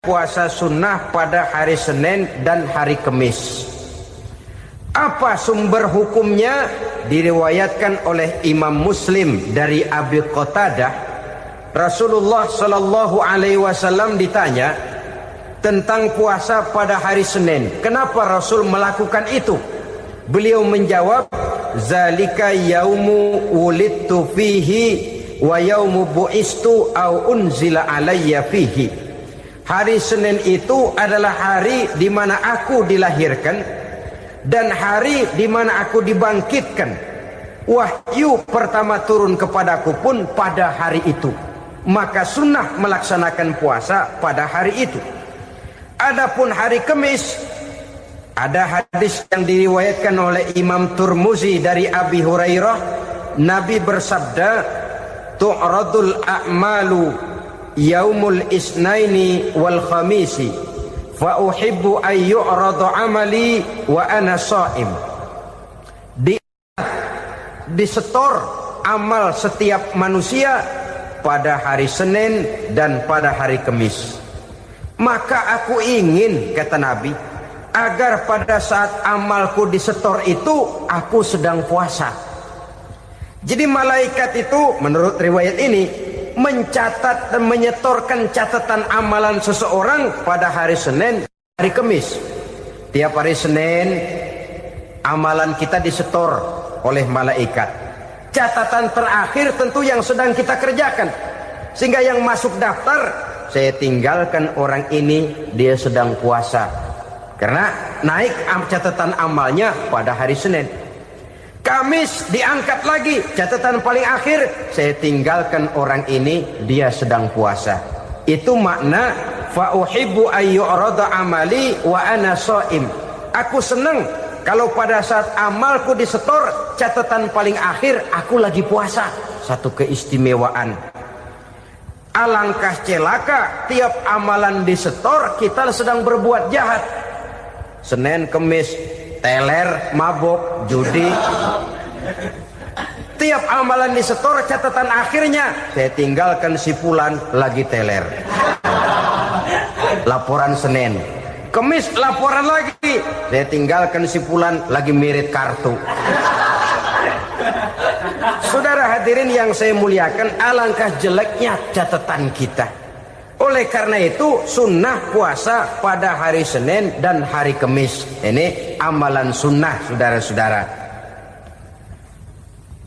puasa sunnah pada hari Senin dan hari Kamis. Apa sumber hukumnya? Diriwayatkan oleh Imam Muslim dari Abi Qatadah, Rasulullah Shallallahu Alaihi Wasallam ditanya tentang puasa pada hari Senin. Kenapa Rasul melakukan itu? Beliau menjawab, "Zalika yaumu wulidtu fihi wa yaumu bu'istu au unzila alayya fihi." Hari Senin itu adalah hari di mana aku dilahirkan dan hari di mana aku dibangkitkan. Wahyu pertama turun kepadaku pun pada hari itu. Maka sunnah melaksanakan puasa pada hari itu. Adapun hari Kamis, ada hadis yang diriwayatkan oleh Imam Turmuzi dari Abi Hurairah, Nabi bersabda, "Tu'radul a'malu yaumul isnaini wal khamisi fa uhibbu ay yu'rada amali wa ana sha'im." Disetor amal setiap manusia pada hari Senin dan pada hari Kamis. Maka aku ingin, kata Nabi, agar pada saat amalku disetor itu aku sedang puasa. Jadi malaikat itu menurut riwayat ini mencatat dan menyetorkan catatan amalan seseorang pada hari Senin, hari Kamis. Tiap hari Senin amalan kita disetor oleh malaikat. Catatan terakhir tentu yang sedang kita kerjakan, sehingga yang masuk daftar, saya tinggalkan orang ini, dia sedang puasa, karena naik catatan amalnya pada hari Senin. Kamis diangkat lagi, catatan paling akhir, saya tinggalkan orang ini, dia sedang puasa. Itu makna fa uhibbu ayyurada amali wa ana shaim. Aku senang kalau pada saat amalku disetor, catatan paling akhir aku lagi puasa. Satu keistimewaan. Alangkah celaka tiap amalan disetor kita sedang berbuat jahat. Senin, Kamis, teler, mabok, judi. Tiap amalan disetor, catatan akhirnya saya tinggalkan si fulan lagi teler. Laporan Senin. Kamis laporan lagi, saya tinggalkan si fulan lagi mirit kartu. Saudara hadirin yang saya muliakan, alangkah jeleknya catatan kita. Oleh karena itu sunnah puasa pada hari Senin dan hari Kamis. Ini amalan sunnah, saudara-saudara.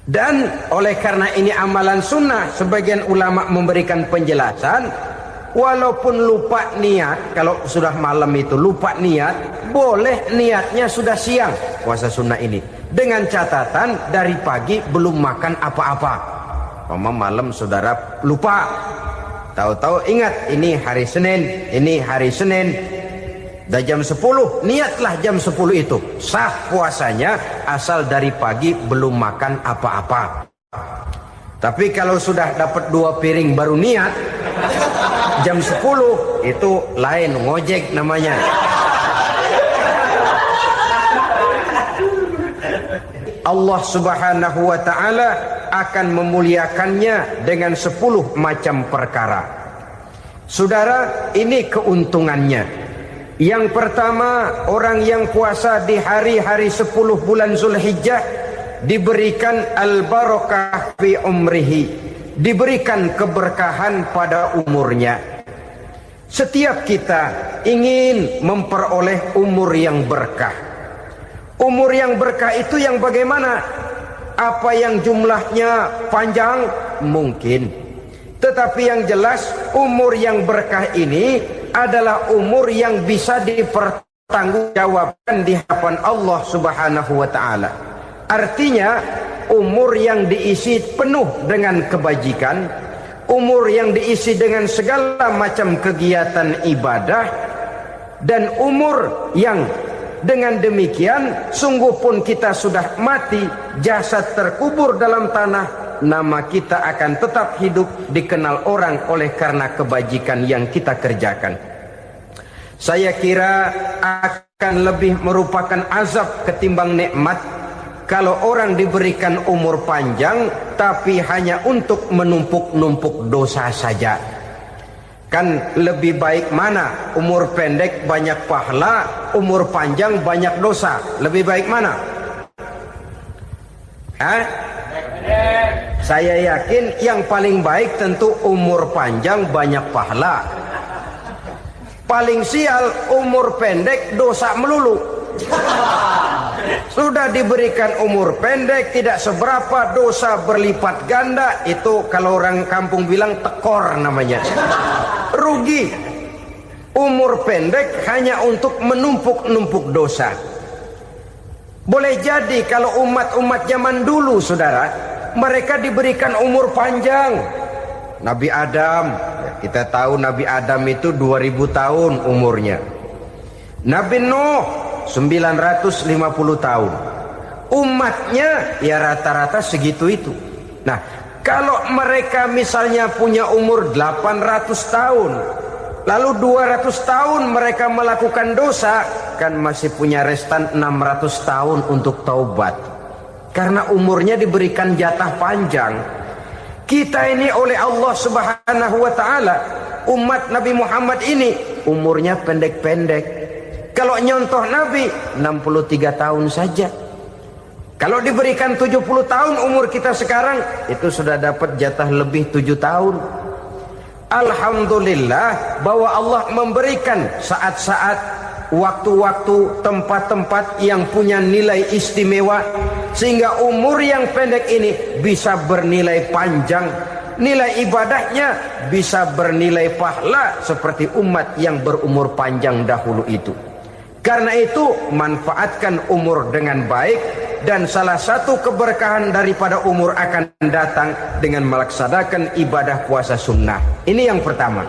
Dan oleh karena ini amalan sunnah, sebagian ulama memberikan penjelasan, walaupun lupa niat, kalau sudah malam itu lupa niat, boleh niatnya sudah siang puasa sunnah ini, dengan catatan dari pagi belum makan apa-apa. Malam saudara lupa, tahu-tahu ingat ini hari Senin, ini hari Senin, dah jam 10, niatlah jam 10 itu, sah puasanya asal dari pagi belum makan apa-apa. Tapi kalau sudah dapat 2 piring baru niat, jam 10 itu lain, ngojek namanya. Allah Subhanahu wa ta'ala akan memuliakannya dengan 10 macam perkara. Saudara, ini keuntungannya. Yang pertama, orang yang puasa di hari-hari 10 bulan Zulhijjah diberikan al-barakah fi umrihi, diberikan keberkahan pada umurnya. Setiap kita ingin memperoleh umur yang berkah. Umur yang berkah itu yang bagaimana? Apa yang jumlahnya panjang? Mungkin. Tetapi yang jelas umur yang berkah ini adalah umur yang bisa dipertanggungjawabkan di hadapan Allah Subhanahu wa ta'ala. Artinya umur yang diisi penuh dengan kebajikan, umur yang diisi dengan segala macam kegiatan ibadah, dan umur yang dengan demikian sungguh pun kita sudah mati, jasad terkubur dalam tanah, nama kita akan tetap hidup, dikenal orang oleh karena kebajikan yang kita kerjakan. Saya kira akan lebih merupakan azab ketimbang nikmat kalau orang diberikan umur panjang tapi hanya untuk menumpuk-numpuk dosa saja. Kan lebih baik mana? Umur pendek banyak pahala, umur panjang banyak dosa. Lebih baik mana? Saya yakin yang paling baik tentu umur panjang banyak pahala. Paling sial umur pendek dosa melulu. Sudah diberikan umur pendek tidak seberapa, dosa berlipat ganda. Itu kalau orang kampung bilang tekor namanya. Rugi. Umur pendek hanya untuk menumpuk-numpuk dosa. Boleh jadi kalau umat-umat zaman dulu, saudara, mereka diberikan umur panjang. Nabi Adam, kita tahu Nabi Adam itu 2000 tahun umurnya. Nabi Nuh 950 tahun. Umatnya ya rata-rata segitu itu. Nah, kalau mereka misalnya punya umur 800 tahun, lalu 200 tahun mereka melakukan dosa, kan masih punya restan 600 tahun untuk taubat. Karena umurnya diberikan jatah panjang. Kita ini oleh Allah Subhanahu wa taala, umat Nabi Muhammad ini umurnya pendek-pendek. Kalau nyontoh Nabi 63 tahun saja. Kalau diberikan 70 tahun umur kita sekarang, itu sudah dapat jatah lebih 7 tahun. Alhamdulillah bahwa Allah memberikan saat-saat, waktu-waktu, tempat-tempat yang punya nilai istimewa, sehingga umur yang pendek ini bisa bernilai panjang, nilai ibadahnya bisa bernilai pahala seperti umat yang berumur panjang dahulu itu. Karena itu manfaatkan umur dengan baik, dan salah satu keberkahan daripada umur akan datang dengan melaksanakan ibadah puasa sunnah. Ini yang pertama.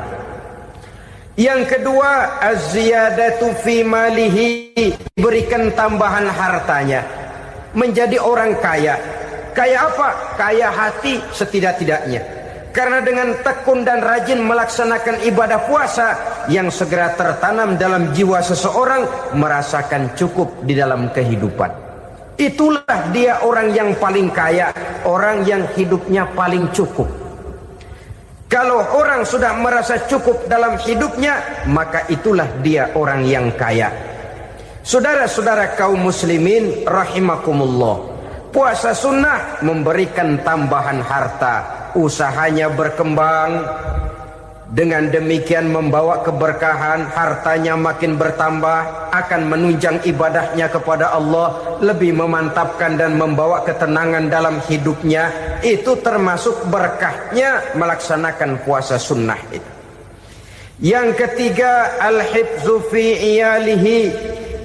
Yang kedua, az-ziyadatu fi malihi, berikan tambahan hartanya, menjadi orang kaya. Kaya apa? Kaya hati setidak-tidaknya. Karena dengan tekun dan rajin melaksanakan ibadah puasa, yang segera tertanam dalam jiwa seseorang merasakan cukup di dalam kehidupan. Itulah dia orang yang paling kaya, orang yang hidupnya paling cukup. Kalau orang sudah merasa cukup dalam hidupnya, maka itulah dia orang yang kaya. Saudara-saudara kaum muslimin rahimakumullah, puasa sunnah memberikan tambahan harta, usahanya berkembang, dengan demikian membawa keberkahan, hartanya makin bertambah, akan menunjang ibadahnya kepada Allah, lebih memantapkan dan membawa ketenangan dalam hidupnya. Itu termasuk berkahnya melaksanakan puasa sunnah itu. Yang ketiga, al-hifzu fi iyalihi,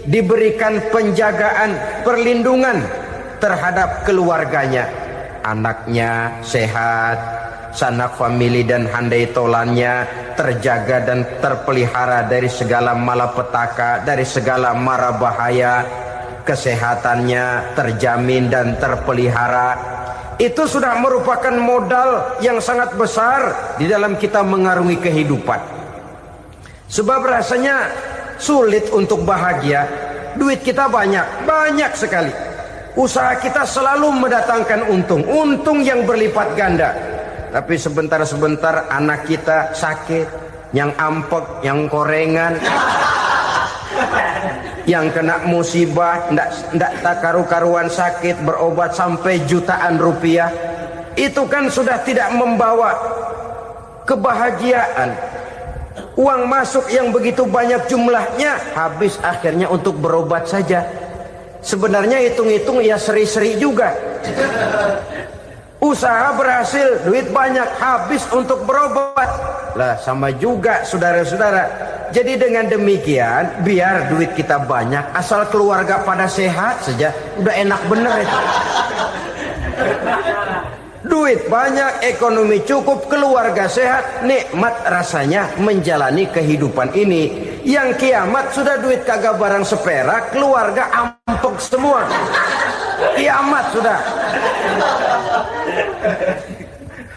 diberikan penjagaan, perlindungan terhadap keluarganya. Anaknya sehat, sanak famili dan handai tolannya terjaga dan terpelihara dari segala malapetaka, dari segala mara bahaya. Kesehatannya terjamin dan terpelihara. Itu sudah merupakan modal yang sangat besar di dalam kita mengarungi kehidupan. Sebab rasanya sulit untuk bahagia. Duit kita banyak sekali. Usaha kita selalu mendatangkan untung yang berlipat ganda. Tapi sebentar-sebentar anak kita sakit, yang ampek, yang korengan, yang kena musibah, ndak tak karu-karuan sakit, berobat sampai jutaan rupiah. Itu kan sudah tidak membawa kebahagiaan. Uang masuk yang begitu banyak jumlahnya, habis akhirnya untuk berobat saja. Sebenarnya hitung-hitung ya seri-seri juga. Usaha berhasil, duit banyak, habis untuk berobat. Lah sama juga saudara-saudara. Jadi dengan demikian, biar duit kita banyak, asal keluarga pada sehat saja, udah enak bener itu. Duit banyak, ekonomi cukup, keluarga sehat, nikmat rasanya menjalani kehidupan ini. Yang kiamat sudah duit kagak barang seperak, keluarga ampek semua. Kiamat sudah.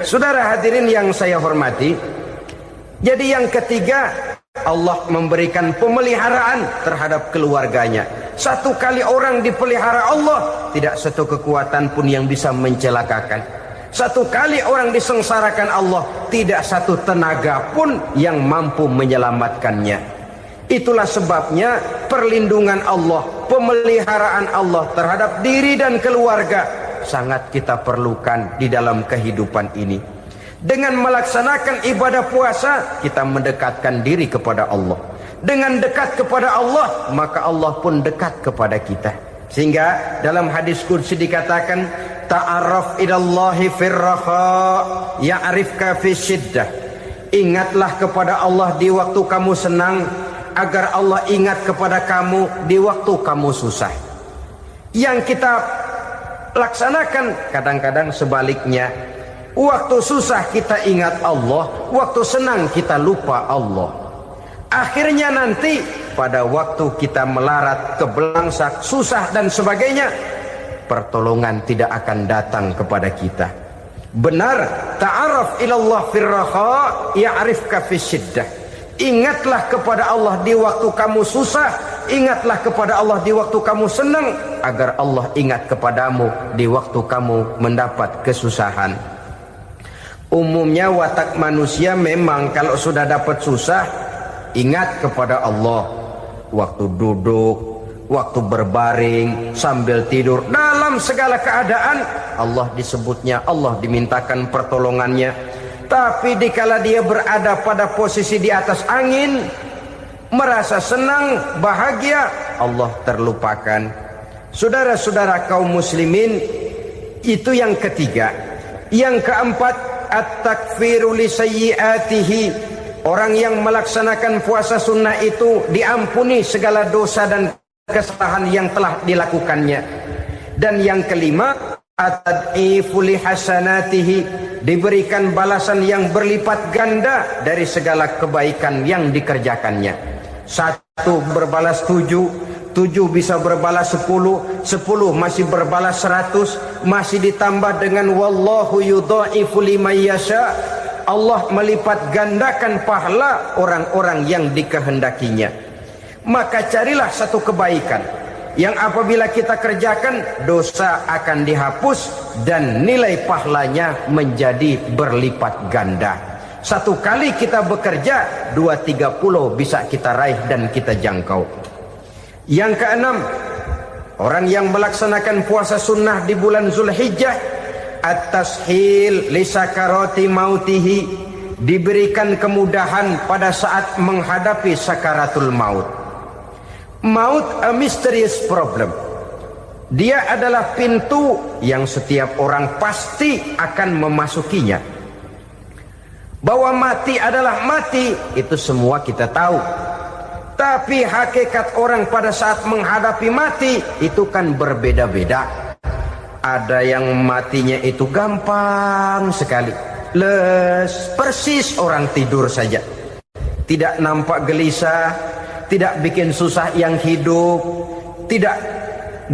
Saudara hadirin yang saya hormati, jadi yang ketiga, Allah memberikan pemeliharaan terhadap keluarganya. Satu kali orang dipelihara Allah, tidak satu kekuatan pun yang bisa mencelakakan. Satu kali orang disengsarakan Allah, tidak satu tenaga pun yang mampu menyelamatkannya. Itulah sebabnya perlindungan Allah, pemeliharaan Allah terhadap diri dan keluarga sangat kita perlukan di dalam kehidupan ini. Dengan melaksanakan ibadah puasa, kita mendekatkan diri kepada Allah. Dengan dekat kepada Allah, maka Allah pun dekat kepada kita. Sehingga dalam hadis qudsi dikatakan, ta'arraf ilallahi firraha ya'rifka fi syiddah. Ingatlah kepada Allah di waktu kamu senang, agar Allah ingat kepada kamu di waktu kamu susah. Yang kita laksanakan kadang-kadang sebaliknya. Waktu susah kita ingat Allah, waktu senang kita lupa Allah. Akhirnya nanti pada waktu kita melarat, kebelangsak, susah dan sebagainya, pertolongan tidak akan datang kepada kita. Benar, ta'arraf ilallah firraha ya'rifka fi syiddah. Ingatlah kepada Allah di waktu kamu susah, ingatlah kepada Allah di waktu kamu senang, agar Allah ingat kepadamu di waktu kamu mendapat kesusahan. Umumnya watak manusia memang kalau sudah dapat susah, ingat kepada Allah. Waktu duduk, waktu berbaring, sambil tidur, dalam segala keadaan Allah disebutnya, Allah dimintakan pertolongannya. Tapi dikala dia berada pada posisi di atas angin, merasa senang, bahagia, Allah terlupakan. Saudara-saudara kaum muslimin, itu yang ketiga. Yang keempat, at-takfiru li sayyiatihi. Orang yang melaksanakan puasa sunnah itu diampuni segala dosa dan kesalahan yang telah dilakukannya. Dan yang kelima, at-tad'ifu li hasanatihi, diberikan balasan yang berlipat ganda dari segala kebaikan yang dikerjakannya. 1 berbalas 7, 7 bisa berbalas 10, 10 masih berbalas 100, masih ditambah dengan wallahu yudha'ifu liman yasha. Allah melipat gandakan pahala orang-orang yang dikehendakinya. Maka carilah satu kebaikan yang apabila kita kerjakan, dosa akan dihapus dan nilai pahalanya menjadi berlipat ganda. 1 kali kita bekerja, 2-3 pulau bisa kita raih dan kita jangkau. Yang keenam, orang yang melaksanakan puasa sunnah di bulan Zulhijjah, at-tashil li sakarati mautihi, diberikan kemudahan pada saat menghadapi sakaratul maut. Maut a mysterious problem. Dia adalah pintu yang setiap orang pasti akan memasukinya. Bahwa mati adalah mati, itu semua kita tahu. Tapi hakikat orang pada saat menghadapi mati itu kan berbeda-beda. Ada yang matinya itu gampang sekali, persis orang tidur saja, tidak nampak gelisah, tidak bikin susah yang hidup, tidak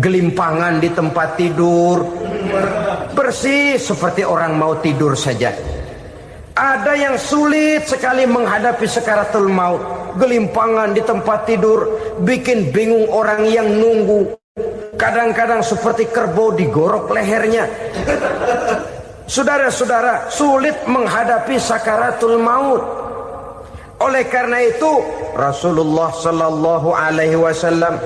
gelimpangan di tempat tidur, persis seperti orang mau tidur saja. Ada yang sulit sekali menghadapi sakaratul maut, gelimpangan di tempat tidur, bikin bingung orang yang nunggu. Kadang-kadang seperti kerbau digorok lehernya. Saudara-saudara, sulit menghadapi sakaratul maut. Oleh karena itu Rasulullah sallallahu alaihi wasallam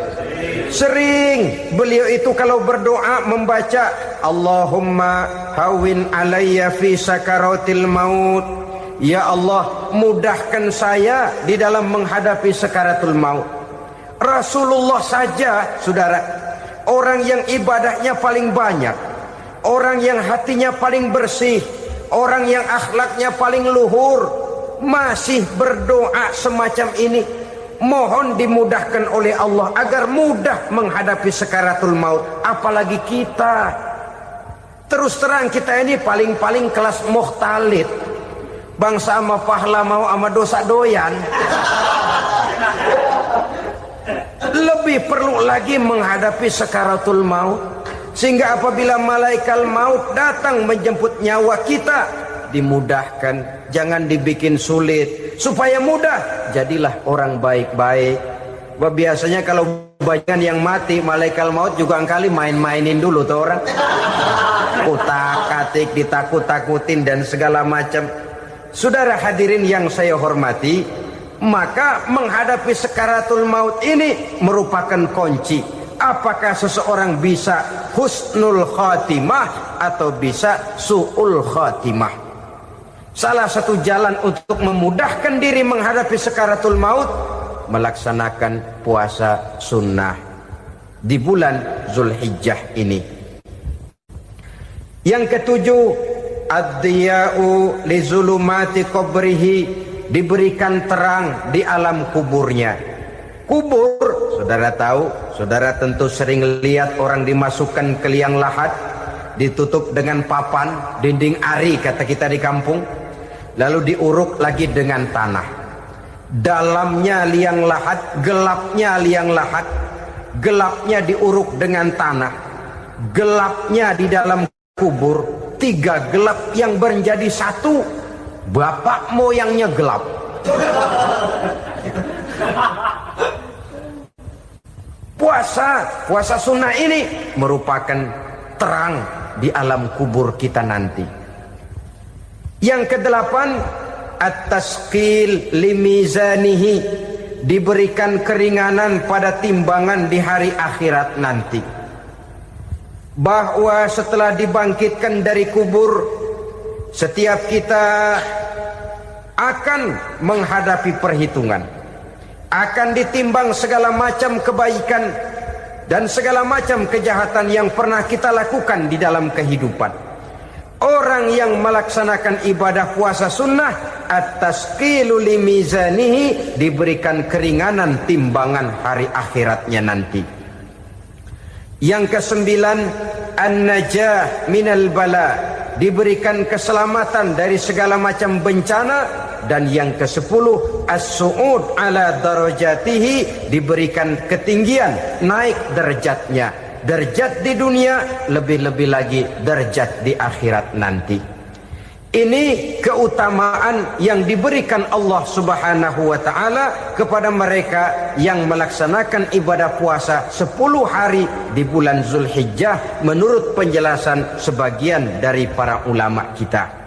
sering beliau itu kalau berdoa membaca Allahumma hawin alayya fi sakaratil maut. Ya Allah, mudahkan saya di dalam menghadapi sakaratul maut. Rasulullah saja, saudara, orang yang ibadahnya paling banyak, orang yang hatinya paling bersih, orang yang akhlaknya paling luhur, masih berdoa semacam ini. Mohon dimudahkan oleh Allah agar mudah menghadapi sakaratul maut. Apalagi kita, terus terang kita ini paling-paling kelas mukhtalid, bangsa sama pahala mau sama dosa doyan. Lebih perlu lagi menghadapi sakaratul maut, sehingga apabila malaikat maut datang menjemput nyawa kita, dimudahkan, jangan dibikin sulit, supaya mudah. Jadilah orang baik-baik. Biasanya kalau banyak yang mati, malaikat maut juga kali main-mainin dulu tuh orang, utakan otak-atik, ditakut-takutin dan segala macam. Saudara hadirin yang saya hormati, maka menghadapi sakaratul maut ini merupakan kunci. Apakah seseorang bisa husnul khatimah atau bisa su'ul khatimah? Salah satu jalan untuk memudahkan diri menghadapi sakaratul maut, melaksanakan puasa sunnah di bulan Zulhijjah ini. Yang ketujuh, ad-diya'u li zulumati qabrihi, diberikan terang di alam kuburnya. Kubur, saudara tahu, saudara tentu sering lihat orang dimasukkan ke liang lahat, ditutup dengan papan, dinding ari kata kita di kampung, lalu diuruk lagi dengan tanah. Dalamnya liang lahat, gelapnya liang lahat, gelapnya diuruk dengan tanah, gelapnya di dalam kubur, tiga gelap yang menjadi satu. Bapak moyangnya gelap. Puasa sunnah ini merupakan terang di alam kubur kita nanti. Yang kedelapan, at-tasqil limizanihi, diberikan keringanan pada timbangan di hari akhirat nanti. Bahwa setelah dibangkitkan dari kubur, setiap kita akan menghadapi perhitungan, akan ditimbang segala macam kebaikan dan segala macam kejahatan yang pernah kita lakukan di dalam kehidupan. Orang yang melaksanakan ibadah puasa sunnah, at-tasqilu limizanihi, diberikan keringanan timbangan hari akhiratnya nanti. Yang kesembilan, an-najah minal bala, diberikan keselamatan dari segala macam bencana. Dan yang ke-10, as-su'ud ala darajatihi, diberikan ketinggian, naik derajatnya, derajat di dunia, lebih-lebih lagi derajat di akhirat nanti. Ini keutamaan yang diberikan Allah Subhanahu wa ta'ala kepada mereka yang melaksanakan ibadah puasa 10 hari di bulan Zulhijjah menurut penjelasan sebagian dari para ulama kita.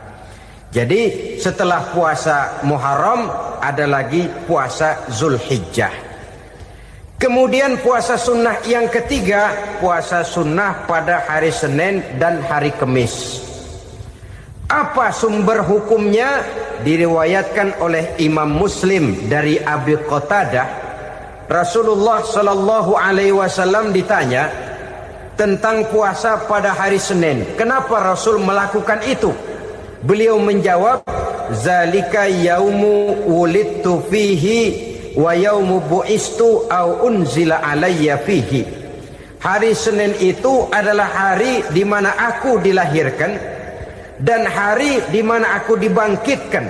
Jadi setelah puasa Muharram ada lagi puasa Zulhijjah. Kemudian puasa sunnah yang ketiga, puasa sunnah pada hari Senin dan hari Kamis. Apa sumber hukumnya? Diriwayatkan oleh Imam Muslim dari Abi Qatadah, Rasulullah sallallahu alaihi wasallam ditanya tentang puasa pada hari Senin. Kenapa Rasul melakukan itu? Beliau menjawab, zalika yaumu wulidtu fihi wa yaumu bu'istu au unzila alayya fihi. Hari Senin itu adalah hari di mana aku dilahirkan dan hari di mana aku dibangkitkan.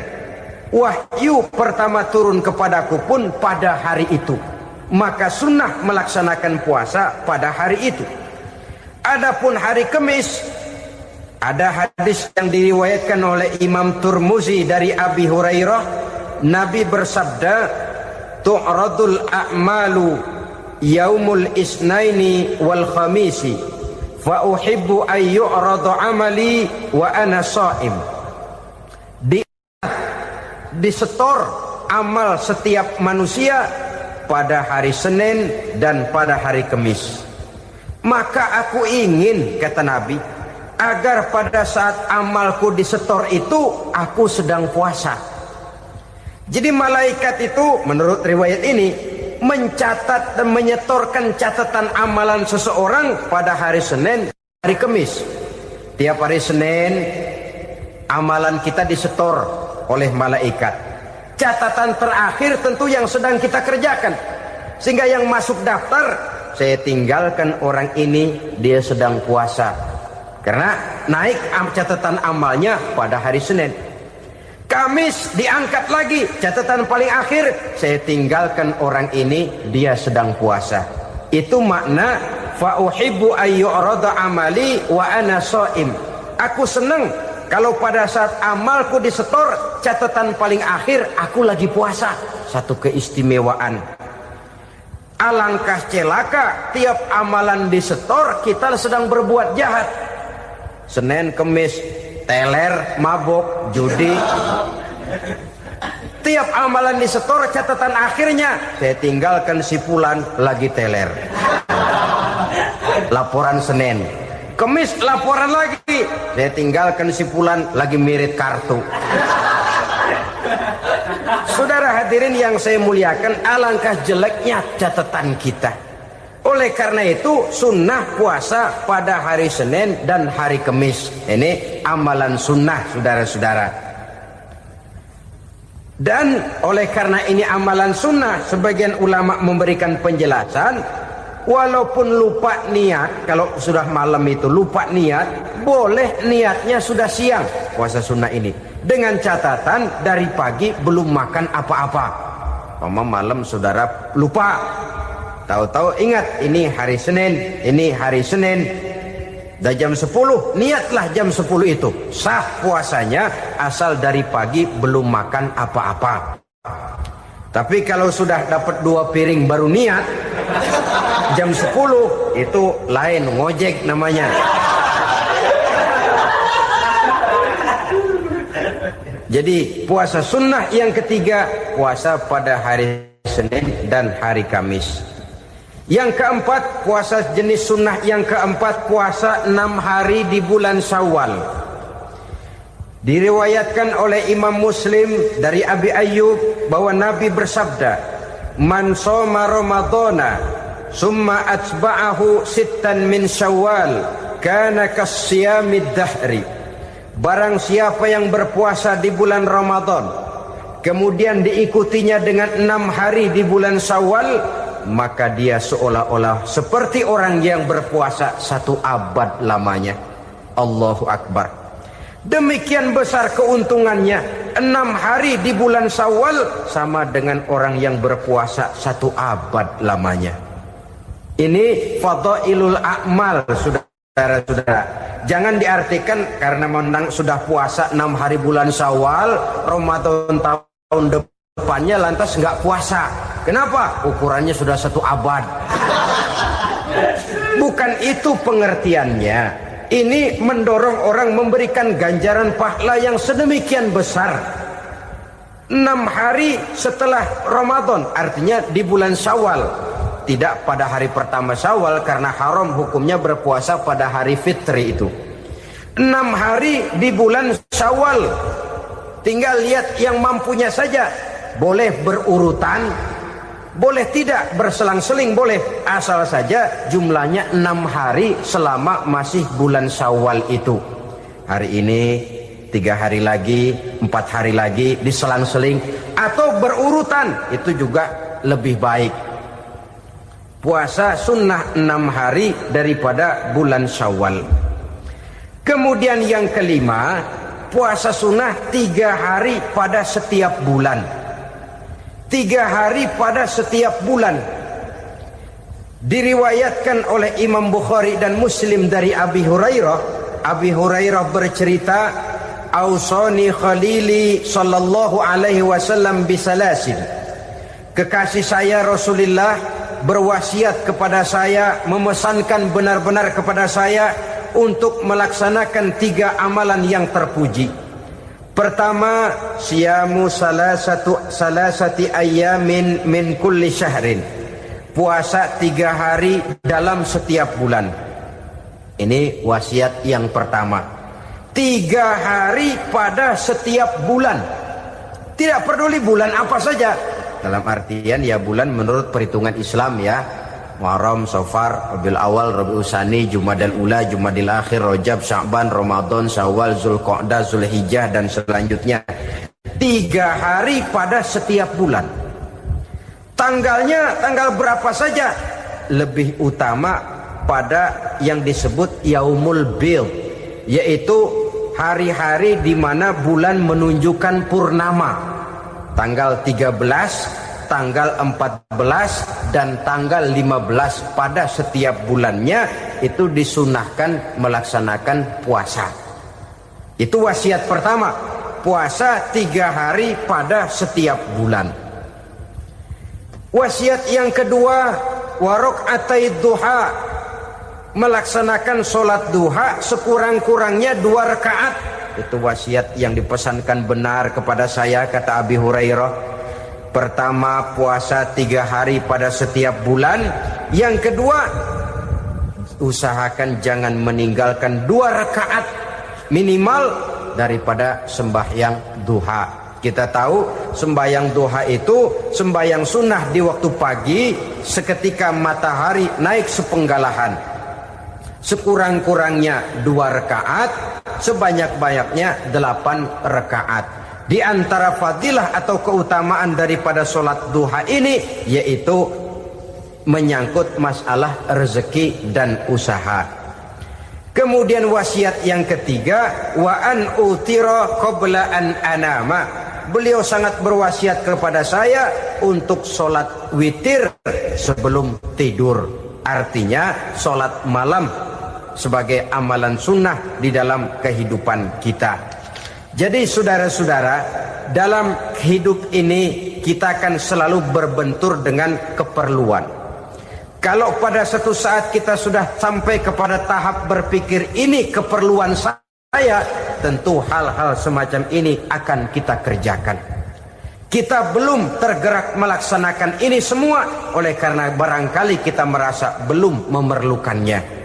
Wahyu pertama turun kepadaku pun pada hari itu. Maka sunnah melaksanakan puasa pada hari itu. Adapun hari Kamis, ada hadis yang diriwayatkan oleh Imam Turmuzi dari Abi Hurairah, Nabi bersabda, tu'radul a'malu yaumul isnaini wal khamisi fa uhibbu an yu'rada amali wa ana sha'im. Disetor amal setiap manusia pada hari Senin dan pada hari Kamis. Maka aku ingin, kata Nabi, agar pada saat amalku disetor itu aku sedang puasa. Jadi malaikat itu menurut riwayat ini mencatat dan menyetorkan catatan amalan seseorang pada hari Senin, hari Kamis. Tiap hari Senin amalan kita disetor oleh malaikat. Catatan terakhir tentu yang sedang kita kerjakan, sehingga yang masuk daftar, saya tinggalkan orang ini, dia sedang puasa. Karena naik catatan amalnya pada hari Senin. Kamis diangkat lagi, catatan paling akhir, saya tinggalkan orang ini, dia sedang puasa. Itu makna fa uhibbu ayyurada amali wa ana shaim. Aku senang kalau pada saat amalku disetor, catatan paling akhir aku lagi puasa. Satu keistimewaan. Alangkah celaka tiap amalan disetor kita sedang berbuat jahat. Senin, Kamis teler, mabok, judi. Tiap amalan disetor, catatan akhirnya saya tinggalkan si fulan lagi teler. Laporan Senin. Kemis laporan lagi, saya tinggalkan si fulan lagi mirit kartu. Saudara hadirin yang saya muliakan, alangkah jeleknya catatan kita. Oleh karena itu sunnah puasa pada hari Senin dan hari Kemis. Ini amalan sunnah, saudara-saudara. Dan oleh karena ini amalan sunnah, sebagian ulama memberikan penjelasan, walaupun lupa niat, kalau sudah malam itu lupa niat, boleh niatnya sudah siang puasa sunnah ini, dengan catatan dari pagi belum makan apa-apa. Malam saudara lupa, tahu-tahu ingat ini hari Senin, dah jam 10, niatlah jam 10 itu, sah puasanya asal dari pagi belum makan apa-apa. Tapi kalau sudah dapat 2 piring baru niat, jam 10 itu lain, ngojek namanya. Jadi puasa sunnah yang ketiga, puasa pada hari Senin dan hari Kamis. Yang keempat, puasa jenis sunnah yang keempat, puasa 6 hari di bulan Syawal. Diriwayatkan oleh Imam Muslim dari Abi Ayyub bahwa Nabi bersabda, "Man shoma Ramadhana summa atba'ahu sittan min Syawal kana kasyamid dahri." Barang siapa yang berpuasa di bulan Ramadan kemudian diikutinya dengan 6 hari di bulan Syawal, maka dia seolah-olah seperti orang yang berpuasa 1 abad lamanya. Allahu Akbar. Demikian besar keuntungannya. 6 hari di bulan Syawal sama dengan orang yang berpuasa 1 abad lamanya. Ini fadailul a'mal, saudara-saudara. Jangan diartikan karena menang sudah puasa 6 hari bulan Syawal, Ramadan tahun depannya lantas nggak puasa. Kenapa? Ukurannya sudah 1 abad. Bukan itu pengertiannya. Ini mendorong orang memberikan ganjaran pahala yang sedemikian besar. 6 hari setelah Ramadan, artinya di bulan Syawal. Tidak pada hari pertama Syawal karena haram hukumnya berpuasa pada hari fitri itu. 6 hari di bulan Syawal. Tinggal lihat yang mampunya saja. Boleh berurutan, boleh tidak berselang-seling, boleh. Asal saja jumlahnya 6 hari selama masih bulan Syawal itu. Hari ini 3 hari lagi, 4 hari lagi, diselang-seling atau berurutan, itu juga lebih baik. Puasa sunnah 6 hari daripada bulan Syawal. Kemudian yang kelima, puasa sunnah 3 hari pada setiap bulan. 3 hari pada setiap bulan. Diriwayatkan oleh Imam Bukhari dan Muslim dari Abi Hurairah. Abi Hurairah bercerita, "Ausani khalili sallallahu alaihi wasallam bisalasin." Kekasih saya Rasulullah berwasiat kepada saya, memesankan benar-benar kepada saya untuk melaksanakan 3 amalan yang terpuji. Pertama, siyamu salasati ayyamin min kulli syahrin. Puasa 3 hari dalam setiap bulan. Ini wasiat yang pertama. 3 hari pada setiap bulan. Tidak peduli bulan apa saja. Dalam artian ya bulan menurut perhitungan Islam ya. Muharram, Safar, Rabiul Awal, Rabiul Tsani, Jumadal Ula, Jumadil Akhir, Rajab, Sya'ban, Ramadan, Syawal, Zulqa'dah, Zulhijjah dan selanjutnya. 3 hari pada setiap bulan. Tanggalnya tanggal berapa saja. Lebih utama pada yang disebut Yaumul Bid, yaitu hari-hari di mana bulan menunjukkan purnama. Tanggal 13, tanggal 14 dan tanggal 15 pada setiap bulannya itu disunahkan melaksanakan puasa. Itu wasiat pertama, puasa 3 hari pada setiap bulan. Wasiat yang kedua, waraqatai duha, melaksanakan sholat duha sekurang-kurangnya 2 rakaat Itu wasiat yang dipesankan benar kepada saya, kata Abi Hurairah. Pertama, puasa 3 hari pada setiap bulan. Yang kedua, usahakan jangan meninggalkan 2 rakaat minimal daripada sembahyang duha. Kita tahu sembahyang duha itu sembahyang sunnah di waktu pagi seketika matahari naik sepenggalahan. Sekurang-kurangnya 2 rakaat, sebanyak-banyaknya 8 rakaat. Di antara fadilah atau keutamaan daripada sholat duha ini yaitu menyangkut masalah rezeki dan usaha. Kemudian wasiat yang ketiga, wa an utira qabla an anama. Beliau sangat berwasiat kepada saya untuk sholat witir sebelum tidur. Artinya sholat malam sebagai amalan sunnah di dalam kehidupan kita. Jadi saudara-saudara, dalam hidup ini kita akan selalu berbentur dengan keperluan. Kalau pada satu saat kita sudah sampai kepada tahap berpikir ini keperluan saya, tentu hal-hal semacam ini akan kita kerjakan. Kita belum tergerak melaksanakan ini semua oleh karena barangkali kita merasa belum memerlukannya.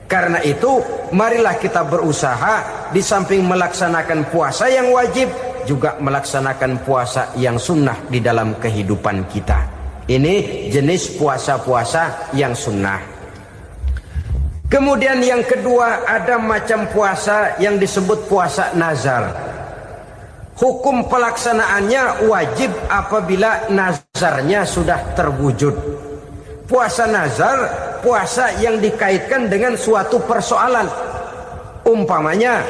Karena itu, marilah kita berusaha di samping melaksanakan puasa yang wajib, juga melaksanakan puasa yang sunnah di dalam kehidupan kita. Ini jenis puasa-puasa yang sunnah. Kemudian yang kedua, ada macam puasa yang disebut puasa nazar. Hukum pelaksanaannya wajib apabila nazarnya sudah terwujud. Puasa nazar, puasa yang dikaitkan dengan suatu persoalan. Umpamanya,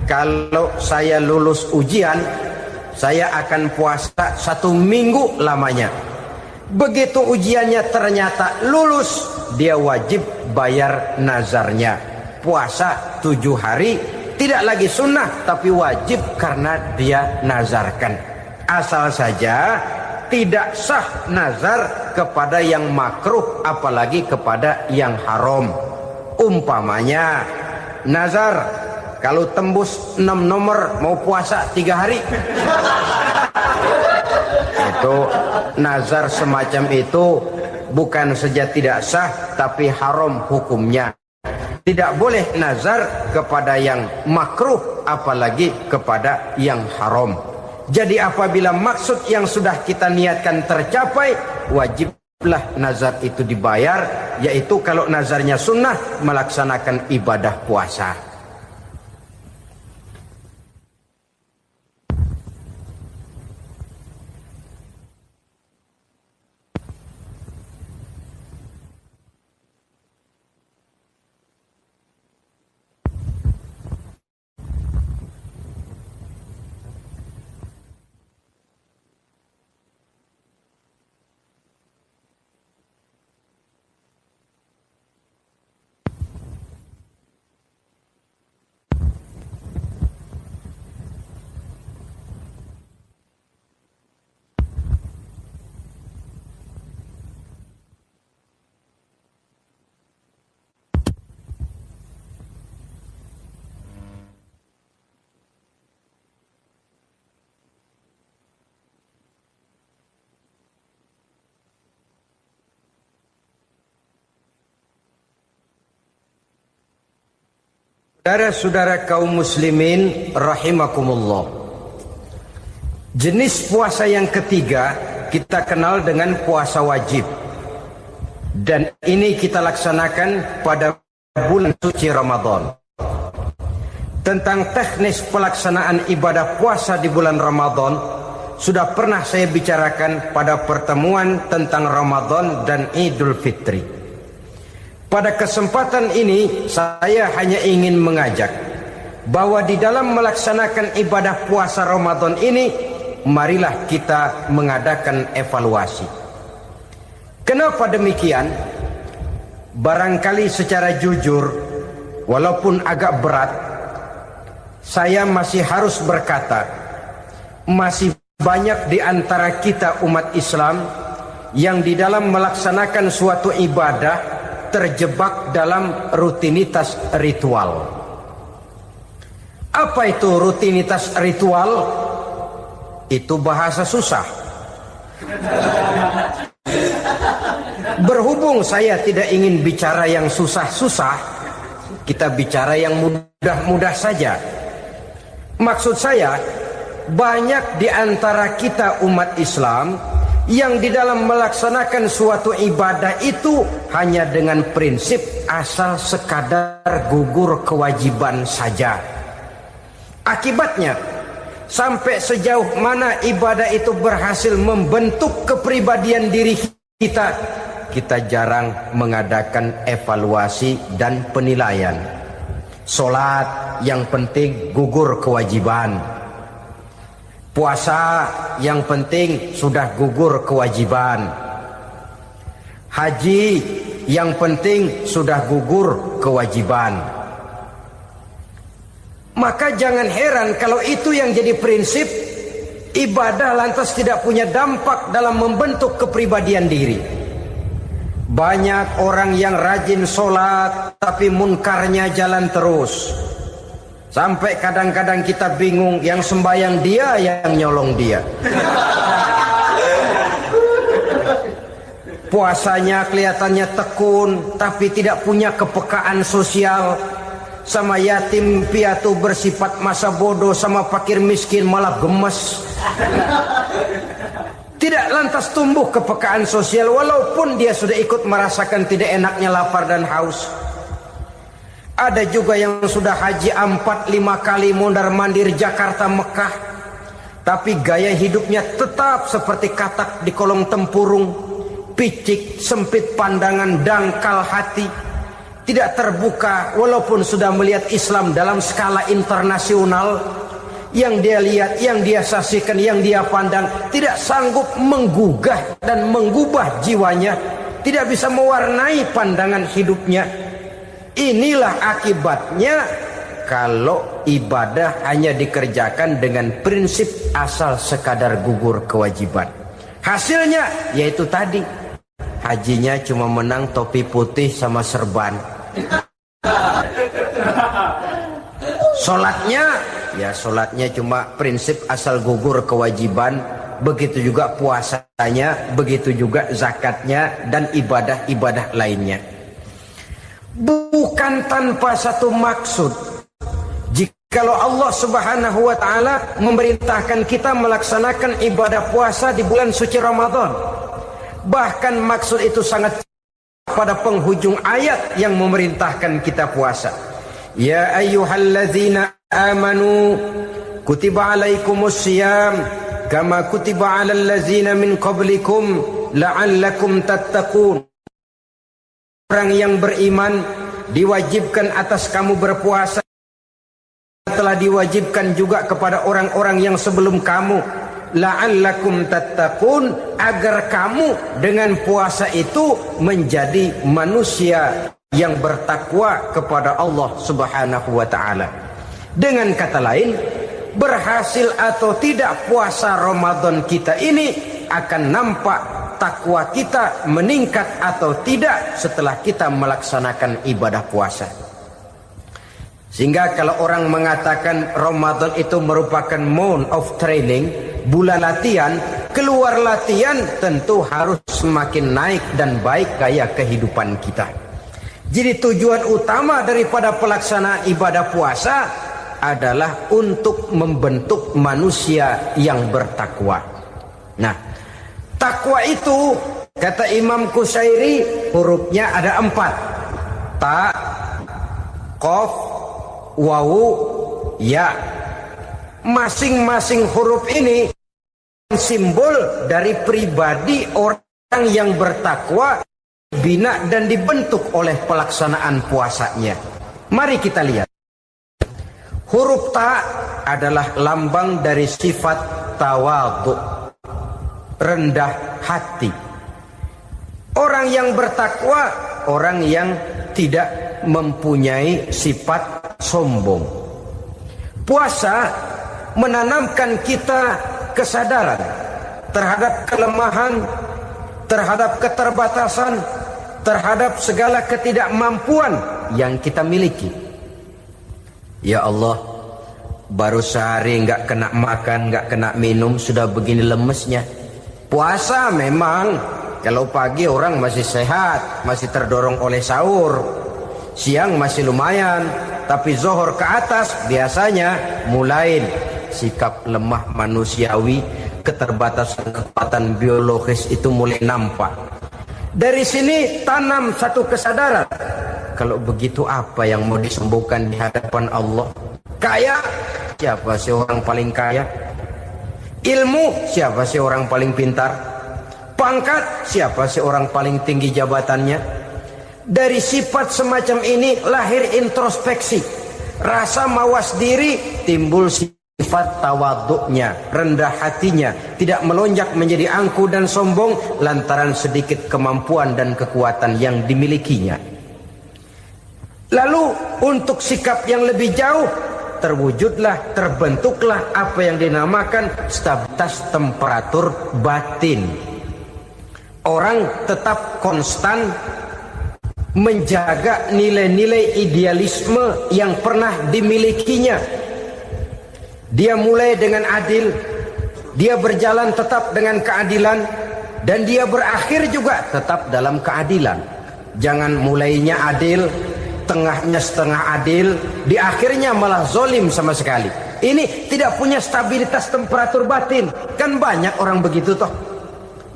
kalau saya lulus ujian, saya akan puasa 1 minggu lamanya. Begitu ujiannya ternyata lulus, dia wajib bayar nazarnya. Puasa 7 hari, tidak lagi sunnah, tapi wajib karena dia nazarkan. Asal saja tidak sah nazar kepada yang makruh, apalagi kepada yang haram. Umpamanya nazar, kalau tembus 6 nomor mau puasa 3 hari. Itu nazar semacam itu bukan saja tidak sah, tapi haram hukumnya. Tidak boleh nazar kepada yang makruh, apalagi kepada yang haram. Jadi apabila maksud yang sudah kita niatkan tercapai, wajiblah nazar itu dibayar, yaitu kalau nazarnya sunnah, melaksanakan ibadah puasa. Saudara-saudara kaum muslimin rahimakumullah. Jenis puasa yang ketiga kita kenal dengan puasa wajib. Dan ini kita laksanakan pada bulan suci Ramadan. Tentang teknis pelaksanaan ibadah puasa di bulan Ramadan sudah pernah saya bicarakan pada pertemuan tentang Ramadan dan Idul Fitri. Pada kesempatan ini saya hanya ingin mengajak bahwa di dalam melaksanakan ibadah puasa Ramadan ini, marilah kita mengadakan evaluasi. Kenapa demikian? Barangkali secara jujur, walaupun agak berat, saya masih harus berkata, masih banyak di antara kita umat Islam yang di dalam melaksanakan suatu ibadah terjebak dalam rutinitas ritual. Apa itu rutinitas ritual? Itu bahasa susah. Berhubung saya tidak ingin bicara yang susah-susah, kita bicara yang mudah-mudah saja. Maksud saya, banyak di antara kita umat Islam yang di dalam melaksanakan suatu ibadah itu hanya dengan prinsip asal sekadar gugur kewajiban saja. Akibatnya, sampai sejauh mana ibadah itu berhasil membentuk kepribadian diri kita, kita jarang mengadakan evaluasi dan penilaian. Solat yang penting gugur kewajiban. Puasa yang penting sudah gugur kewajiban. Haji yang penting sudah gugur kewajiban. Maka jangan heran kalau itu yang jadi prinsip, ibadah lantas tidak punya dampak dalam membentuk kepribadian diri. Banyak orang yang rajin sholat tapi munkarnya jalan terus. Sampai kadang-kadang kita bingung, yang sembahyang dia, yang nyolong dia. Puasanya kelihatannya tekun tapi tidak punya kepekaan sosial. Sama yatim piatu bersifat masa bodoh, sama fakir miskin malah gemes. Tidak lantas tumbuh kepekaan sosial walaupun dia sudah ikut merasakan tidak enaknya lapar dan haus. Ada juga yang sudah haji 4-5 kali mondar-mandir Jakarta Mekah, tapi gaya hidupnya tetap seperti katak di kolong tempurung, picik, sempit pandangan, dangkal hati, tidak terbuka walaupun sudah melihat Islam dalam skala internasional. Yang dia lihat, yang dia saksikan, yang dia pandang tidak sanggup menggugah dan mengubah jiwanya, tidak bisa mewarnai pandangan hidupnya. Inilah akibatnya kalau ibadah hanya dikerjakan dengan prinsip asal sekadar gugur kewajiban. Hasilnya yaitu tadi, hajinya cuma menang topi putih sama serban. Sholatnya cuma prinsip asal gugur kewajiban. Begitu juga puasanya, begitu juga zakatnya dan ibadah-ibadah lainnya. Bukan tanpa satu maksud. Jikalau Allah Subhanahu wa taala memerintahkan kita melaksanakan ibadah puasa di bulan suci Ramadan, bahkan maksud itu sangat pada penghujung ayat yang memerintahkan kita puasa. Ya ayyuhalladzina amanu kutiba alaikumus syiyam kama kutiba alal ladzina min qablikum la'allakum tattaqun. Orang yang beriman diwajibkan atas kamu berpuasa, telah diwajibkan juga kepada orang-orang yang sebelum kamu, la'allakum tattaqun, agar kamu dengan puasa itu menjadi manusia yang bertakwa kepada Allah Subhanahu wa taala. Dengan kata lain, berhasil atau tidak puasa Ramadan kita ini akan nampak takwa kita meningkat atau tidak setelah kita melaksanakan ibadah puasa. Sehingga kalau orang mengatakan Ramadan itu merupakan month of training, bulan latihan, keluar latihan tentu harus semakin naik dan baik gaya kehidupan kita. Jadi tujuan utama daripada pelaksanaan ibadah puasa adalah untuk membentuk manusia yang bertakwa. Nah, takwa itu kata Imam Qusairi hurufnya ada 4. Ta, qaf, wawu, ya. Masing-masing huruf ini simbol dari pribadi orang yang bertakwa, bina dan dibentuk oleh pelaksanaan puasanya. Mari kita lihat. Huruf ta adalah lambang dari sifat tawadhu, rendah hati. Orang yang bertakwa, orang yang tidak mempunyai sifat sombong. Puasa menanamkan kita kesadaran terhadap kelemahan, terhadap keterbatasan, terhadap segala ketidakmampuan yang kita miliki. Ya Allah, Baru sehari nggak kena makan, nggak kena minum, sudah begini lemesnya. Puasa memang, kalau pagi orang masih sehat, masih terdorong oleh sahur. Siang masih lumayan, tapi zuhur ke atas biasanya mulai sikap lemah manusiawi, keterbatasan kekuatan biologis itu mulai nampak. Dari sini tanam satu kesadaran. Kalau begitu apa yang mau disembuhkan di hadapan Allah? Kaya, siapa sih orang paling kaya? Ilmu, siapa sih orang paling pintar? Pangkat, siapa sih orang paling tinggi jabatannya? Dari sifat semacam ini lahir introspeksi. Rasa mawas diri, timbul sifat tawaduknya, rendah hatinya, tidak melonjak menjadi angku dan sombong lantaran sedikit kemampuan dan kekuatan yang dimilikinya. Lalu untuk sikap yang lebih jauh, terwujudlah, terbentuklah apa yang dinamakan stabilitas temperatur batin. Orang tetap konstan menjaga nilai-nilai idealisme yang pernah dimilikinya. Dia mulai dengan adil, dia berjalan tetap dengan keadilan, dan dia berakhir juga tetap dalam keadilan. Jangan mulainya adil, tengahnya setengah adil, di akhirnya malah zolim sama sekali. Ini tidak punya stabilitas temperatur batin. Kan banyak orang begitu toh.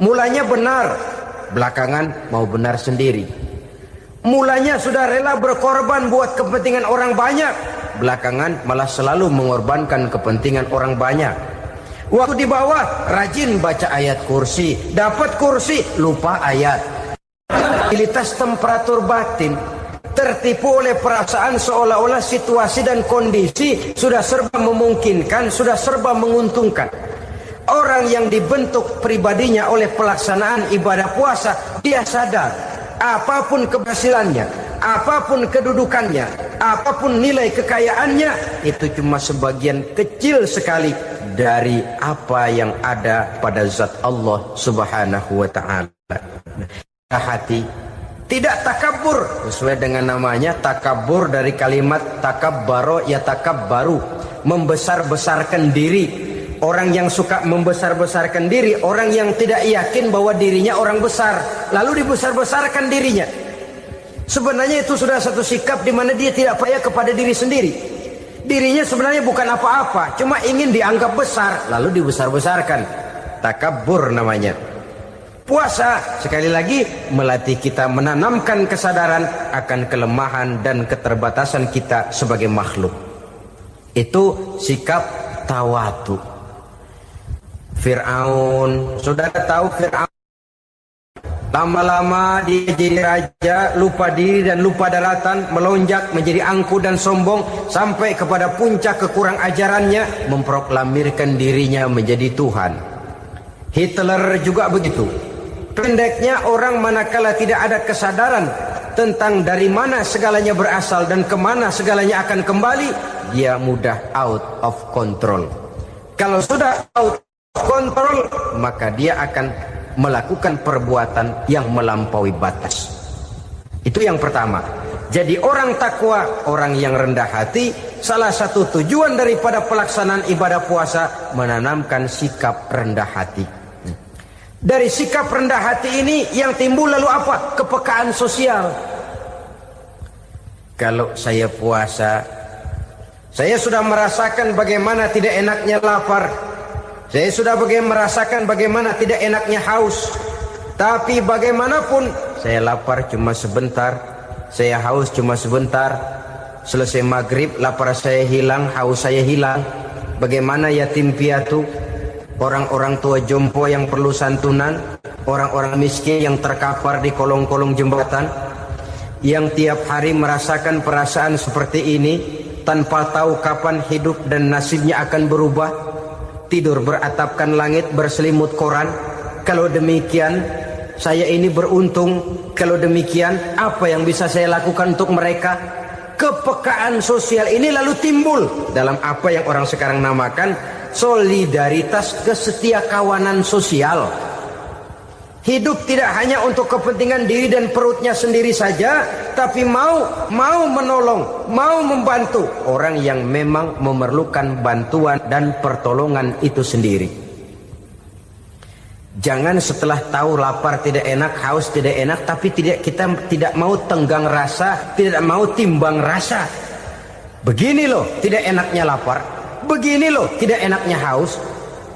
Mulanya benar, belakangan mau benar sendiri. Mulanya sudah rela berkorban buat kepentingan orang banyak, belakangan malah selalu mengorbankan kepentingan orang banyak. Waktu di bawah rajin baca ayat kursi, dapat kursi lupa ayat. Stabilitas temperatur batin tertipu oleh perasaan seolah-olah situasi dan kondisi sudah serba memungkinkan, sudah serba menguntungkan. Orang yang dibentuk pribadinya oleh pelaksanaan ibadah puasa, dia sadar apapun keberhasilannya, apapun kedudukannya, apapun nilai kekayaannya, itu cuma sebagian kecil sekali dari apa yang ada pada zat Allah Subhanahu wa ta'ala. Hati tidak takabur, sesuai dengan namanya takabur dari kalimat takabbaro ya takabbaru, membesar-besarkan diri. Orang yang suka membesar-besarkan diri, orang yang tidak yakin bahwa dirinya orang besar, lalu dibesar-besarkan dirinya. Sebenarnya itu sudah satu sikap di mana dia tidak percaya kepada diri sendiri. Dirinya sebenarnya bukan apa-apa, cuma ingin dianggap besar, lalu dibesar-besarkan. Takabbur namanya. Puasa sekali lagi melatih kita menanamkan kesadaran akan kelemahan dan keterbatasan kita sebagai makhluk. Itu sikap tawadu. Fir'aun, saudara tahu Fir'aun, lama-lama dia jadi raja, lupa diri dan lupa daratan, melonjak menjadi angku dan sombong sampai kepada puncak kekurang ajarannya, memproklamirkan dirinya menjadi Tuhan. Hitler juga begitu. Pendeknya orang manakala tidak ada kesadaran tentang dari mana segalanya berasal dan kemana segalanya akan kembali, dia mudah out of control. Kalau sudah out of control, maka dia akan melakukan perbuatan yang melampaui batas. Itu yang pertama. Jadi orang takwa, orang yang rendah hati, salah satu tujuan daripada pelaksanaan ibadah puasa menanamkan sikap rendah hati. Dari sikap rendah hati ini yang timbul lalu apa? Kepekaan sosial. Kalau saya puasa, saya sudah merasakan bagaimana tidak enaknya lapar. Saya sudah merasakan bagaimana tidak enaknya haus. Tapi bagaimanapun, saya lapar cuma sebentar, saya haus cuma sebentar. Selesai maghrib, lapar saya hilang, haus saya hilang. Bagaimana yatim piatu, orang-orang tua jompo yang perlu santunan, orang-orang miskin yang terkapar di kolong-kolong jembatan, yang tiap hari merasakan perasaan seperti ini tanpa tahu kapan hidup dan nasibnya akan berubah. Tidur beratapkan langit, berselimut koran. Kalau demikian, saya ini beruntung. Kalau demikian, apa yang bisa saya lakukan untuk mereka? Kepekaan sosial ini lalu timbul dalam apa yang orang sekarang namakan solidaritas, kesetiakawanan sosial. Hidup tidak hanya untuk kepentingan diri dan perutnya sendiri saja, tapi mau menolong, mau membantu orang yang memang memerlukan bantuan dan pertolongan itu sendiri. Jangan setelah tahu lapar tidak enak, haus tidak enak, tapi kita tidak mau tenggang rasa, tidak mau timbang rasa. Begini loh tidak enaknya lapar, begini loh tidak enaknya haus.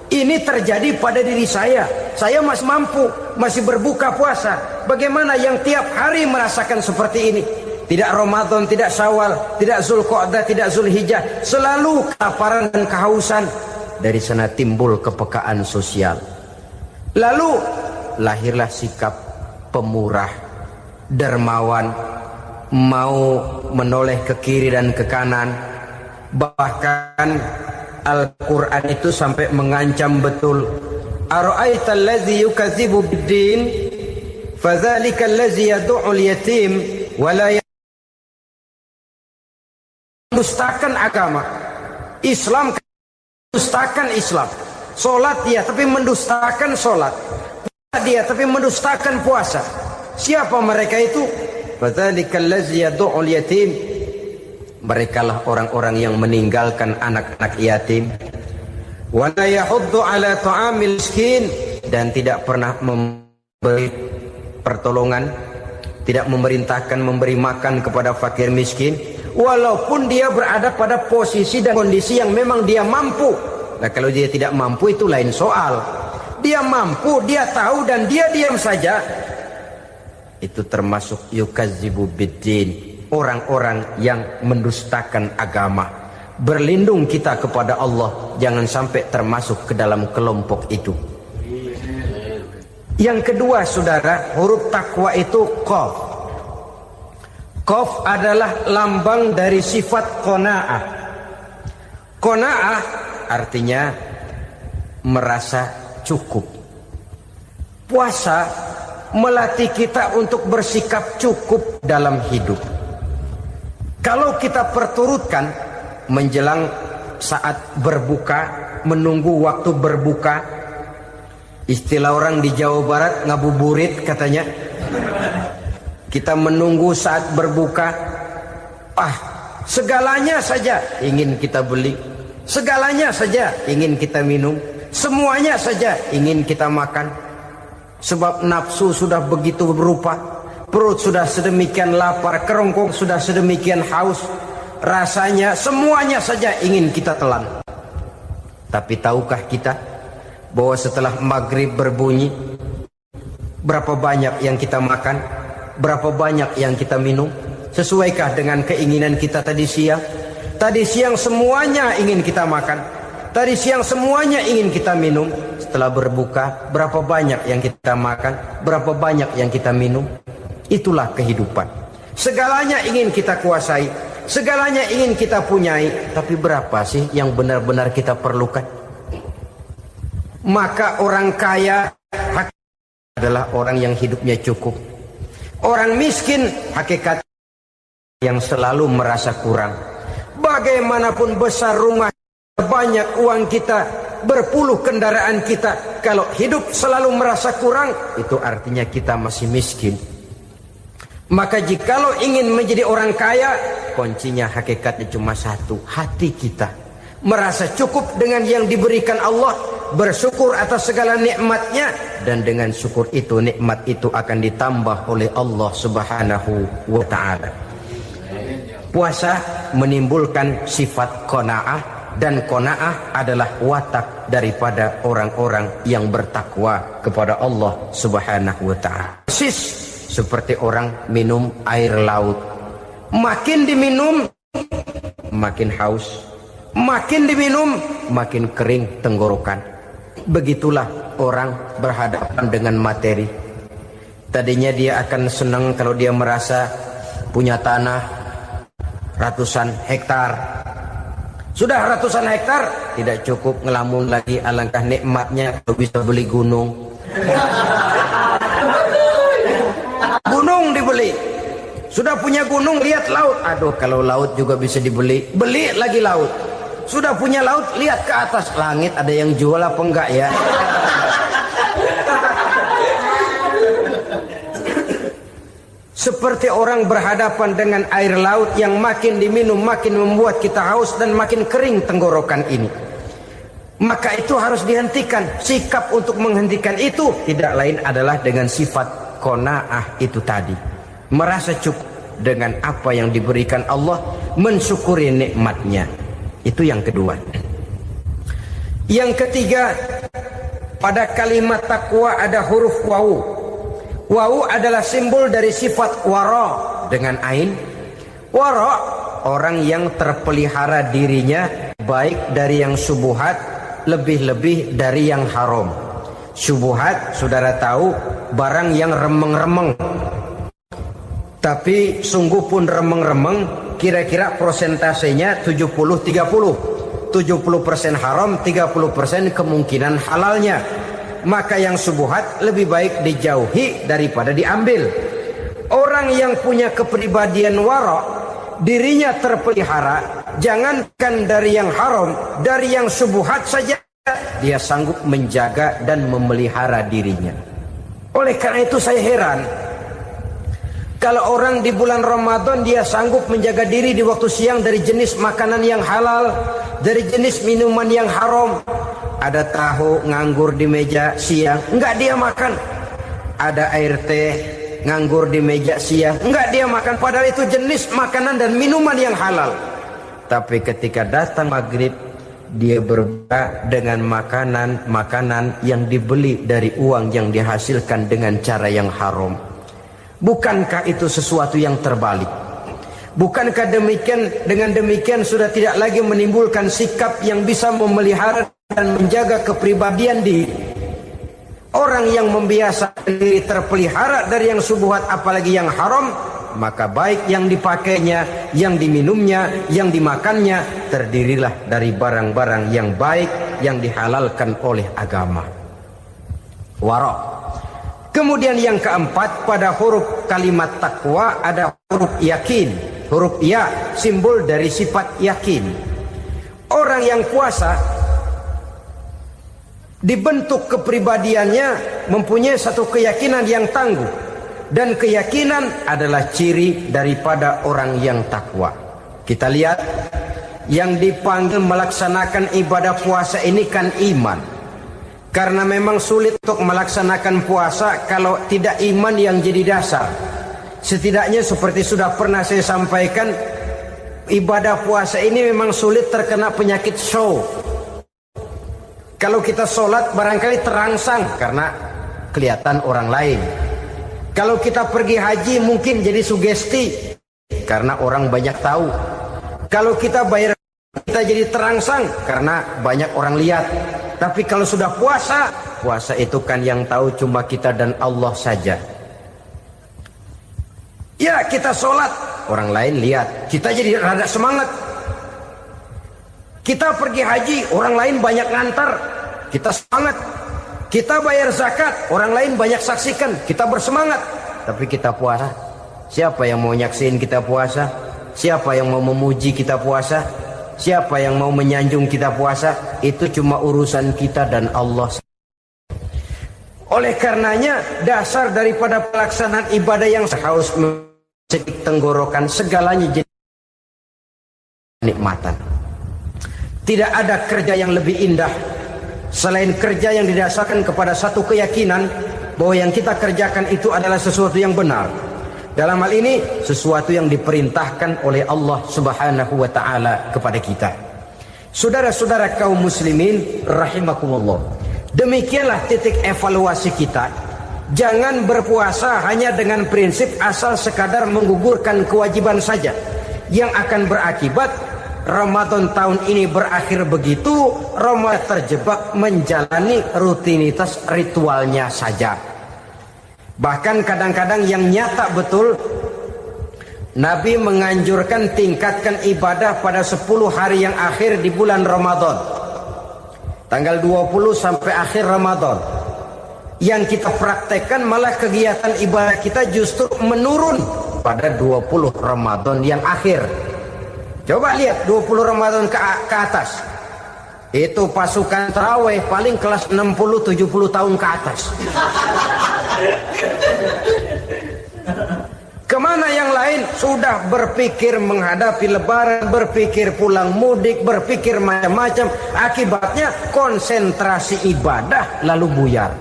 Ini terjadi pada diri saya. Saya masih mampu, masih berbuka puasa. Bagaimana yang tiap hari merasakan seperti ini? Tidak Ramadan, tidak Syawal, tidak Zulqa'dah, tidak Zulhijjah, selalu kelaparan dan kehausan. Dari sana timbul kepekaan sosial. Lalu lahirlah sikap pemurah, dermawan, mau menoleh ke kiri dan ke kanan. Bahkan Al-Quran itu sampai mengancam betul. Ara'aita allazi yukadzibu bid-din fadzalika allazi yad'u al-yatim wa la mendustakan agama. Islam mendustakan Islam. Salat dia tapi mendustakan salat. Puasa dia tapi mendustakan puasa. Siapa mereka itu? Fadzalika allazi yad'u al-yatim. Merekalah orang-orang yang meninggalkan anak-anak yatim. Wa la yahuddu ala ta'amil miskin, dan tidak pernah memberi pertolongan, tidak memerintahkan memberi makan kepada fakir miskin, walaupun dia berada pada posisi dan kondisi yang memang dia mampu. Nah, kalau dia tidak mampu itu lain soal. Dia mampu, dia tahu, dan dia diam saja. Itu termasuk yukadzibu biddin. Orang-orang yang mendustakan agama. Berlindung kita kepada Allah, jangan sampai termasuk ke dalam kelompok itu. Yang kedua saudara, huruf takwa itu qaf. Qaf adalah lambang dari sifat qanaah. Qanaah artinya merasa cukup. Puasa melatih kita untuk bersikap cukup dalam hidup. Kalau kita perturutkan menjelang saat berbuka, menunggu waktu berbuka, istilah orang di Jawa Barat ngabuburit katanya. Kita menunggu saat berbuka, segalanya saja ingin kita beli, segalanya saja ingin kita minum, semuanya saja ingin kita makan. Sebab nafsu sudah begitu berupa. Perut sudah sedemikian lapar, kerongkong sudah sedemikian haus. Rasanya semuanya saja ingin kita telan. Tapi tahukah kita bahwa setelah maghrib berbunyi, berapa banyak yang kita makan, berapa banyak yang kita minum? Sesuaikah dengan keinginan kita tadi siang? Tadi siang semuanya ingin kita makan, tadi siang semuanya ingin kita minum. Setelah berbuka, berapa banyak yang kita makan, berapa banyak yang kita minum? Itulah kehidupan. Segalanya ingin kita kuasai, segalanya ingin kita punyai, tapi berapa sih yang benar-benar kita perlukan? Maka orang kaya adalah orang yang hidupnya cukup. Orang miskin hakikat yang selalu merasa kurang. Bagaimanapun besar rumah, banyak uang kita, berpuluh kendaraan kita, kalau hidup selalu merasa kurang, itu artinya kita masih miskin. Maka jikalau ingin menjadi orang kaya, kuncinya hakikatnya cuma satu, hati kita merasa cukup dengan yang diberikan Allah, bersyukur atas segala nikmatnya, dan dengan syukur itu nikmat itu akan ditambah oleh Allah Subhanahu wa ta'ala. Puasa menimbulkan sifat qanaah, dan qanaah adalah watak daripada orang-orang yang bertakwa kepada Allah Subhanahu wa ta'ala. Seperti orang minum air laut, makin diminum makin haus, makin diminum makin kering tenggorokan. Begitulah orang berhadapan dengan materi. Tadinya dia akan senang kalau dia merasa punya tanah ratusan hektar. Sudah ratusan hektar tidak cukup, ngelamun lagi, alangkah nikmatnya kalau bisa beli gunung. Gunung dibeli. Sudah punya gunung, lihat laut. Aduh, kalau laut juga bisa dibeli, beli lagi laut. Sudah punya laut, lihat ke atas langit, ada yang jual apa enggak ya? Seperti orang berhadapan dengan air laut yang makin diminum makin membuat kita haus dan makin kering tenggorokan ini. Maka itu harus dihentikan. Sikap untuk menghentikan itu tidak lain adalah dengan sifat qanaah itu tadi. Merasa cukup dengan apa yang diberikan Allah, mensyukuri nikmatnya. Itu yang kedua. Yang ketiga, pada kalimat takwa ada huruf wawu. Wawu adalah simbol dari sifat wara dengan ain. Wara, orang yang terpelihara dirinya baik dari yang subuhat, lebih-lebih dari yang haram. Subuhat, saudara tahu, barang yang remeng-remeng. Tapi sungguh pun remeng-remeng, kira-kira prosentasenya 70-30. 70% haram, 30% kemungkinan halalnya. Maka yang subuhat lebih baik dijauhi daripada diambil. Orang yang punya kepribadian wara, dirinya terpelihara, jangankan dari yang haram, dari yang subuhat saja dia sanggup menjaga dan memelihara dirinya. Oleh karena itu saya heran, kalau orang di bulan Ramadan dia sanggup menjaga diri di waktu siang dari jenis makanan yang halal, dari jenis minuman yang haram. Ada tahu nganggur di meja siang, enggak dia makan. Ada air teh nganggur di meja siang, enggak dia makan. Padahal itu jenis makanan dan minuman yang halal. Tapi ketika datang maghrib, dia berbuka dengan makanan yang dibeli dari uang yang dihasilkan dengan cara yang haram. Bukankah itu sesuatu yang terbalik? Bukankah dengan demikian sudah tidak lagi menimbulkan sikap yang bisa memelihara dan menjaga kepribadian diri? Orang yang membiasakan diri terpelihara dari yang subuhat apalagi yang haram, maka baik yang dipakainya, yang diminumnya, yang dimakannya, terdirilah dari barang-barang yang baik yang dihalalkan oleh agama. Wara. Kemudian yang keempat, pada huruf kalimat takwa ada huruf yakin. Huruf ya, simbol dari sifat yakin. Orang yang puasa dibentuk kepribadiannya mempunyai satu keyakinan yang tangguh. Dan keyakinan adalah ciri daripada orang yang takwa. Kita lihat, yang dipanggil melaksanakan ibadah puasa ini kan iman. Karena memang sulit untuk melaksanakan puasa kalau tidak iman yang jadi dasar. Setidaknya seperti sudah pernah saya sampaikan, ibadah puasa ini memang sulit terkena penyakit show. Kalau kita sholat barangkali terangsang karena kelihatan orang lain. Kalau kita pergi haji mungkin jadi sugesti karena orang banyak tahu. Kalau kita bayar kita jadi terangsang karena banyak orang lihat. Tapi kalau sudah puasa, puasa itu kan yang tahu cuma kita dan Allah saja. Ya, kita sholat, orang lain lihat, kita jadi rada semangat. Kita pergi haji, orang lain banyak ngantar, kita semangat. Kita bayar zakat, orang lain banyak saksikan, kita bersemangat. Tapi kita puasa, siapa yang mau nyaksiin kita puasa? Siapa yang mau memuji kita puasa? Siapa yang mau menyanjung kita puasa? Itu cuma urusan kita dan Allah. Oleh karenanya, dasar daripada pelaksanaan ibadah yang haus sedikit tenggorokan, segalanya jadi nikmatan. Tidak ada kerja yang lebih indah selain kerja yang didasarkan kepada satu keyakinan bahwa yang kita kerjakan itu adalah sesuatu yang benar. Dalam hal ini sesuatu yang diperintahkan oleh Allah Subhanahu wa taala kepada kita. Saudara-saudara kaum muslimin rahimakumullah. Demikianlah titik evaluasi kita. Jangan berpuasa hanya dengan prinsip asal sekadar menggugurkan kewajiban saja, yang akan berakibat Ramadan tahun ini berakhir begitu, Ramadan terjebak menjalani rutinitas ritualnya saja. Bahkan kadang-kadang yang nyata betul, Nabi menganjurkan tingkatkan ibadah pada 10 hari yang akhir di bulan Ramadan. Tanggal 20 sampai akhir Ramadan. Yang kita praktekkan malah kegiatan ibadah kita justru menurun pada 20 Ramadan yang akhir. Coba lihat 20 Ramadan ke atas. Itu pasukan tarawih paling kelas 60-70 tahun ke atas. Kemana yang lain sudah berpikir menghadapi lebaran, berpikir pulang mudik, berpikir macam-macam. Akibatnya konsentrasi ibadah lalu buyar.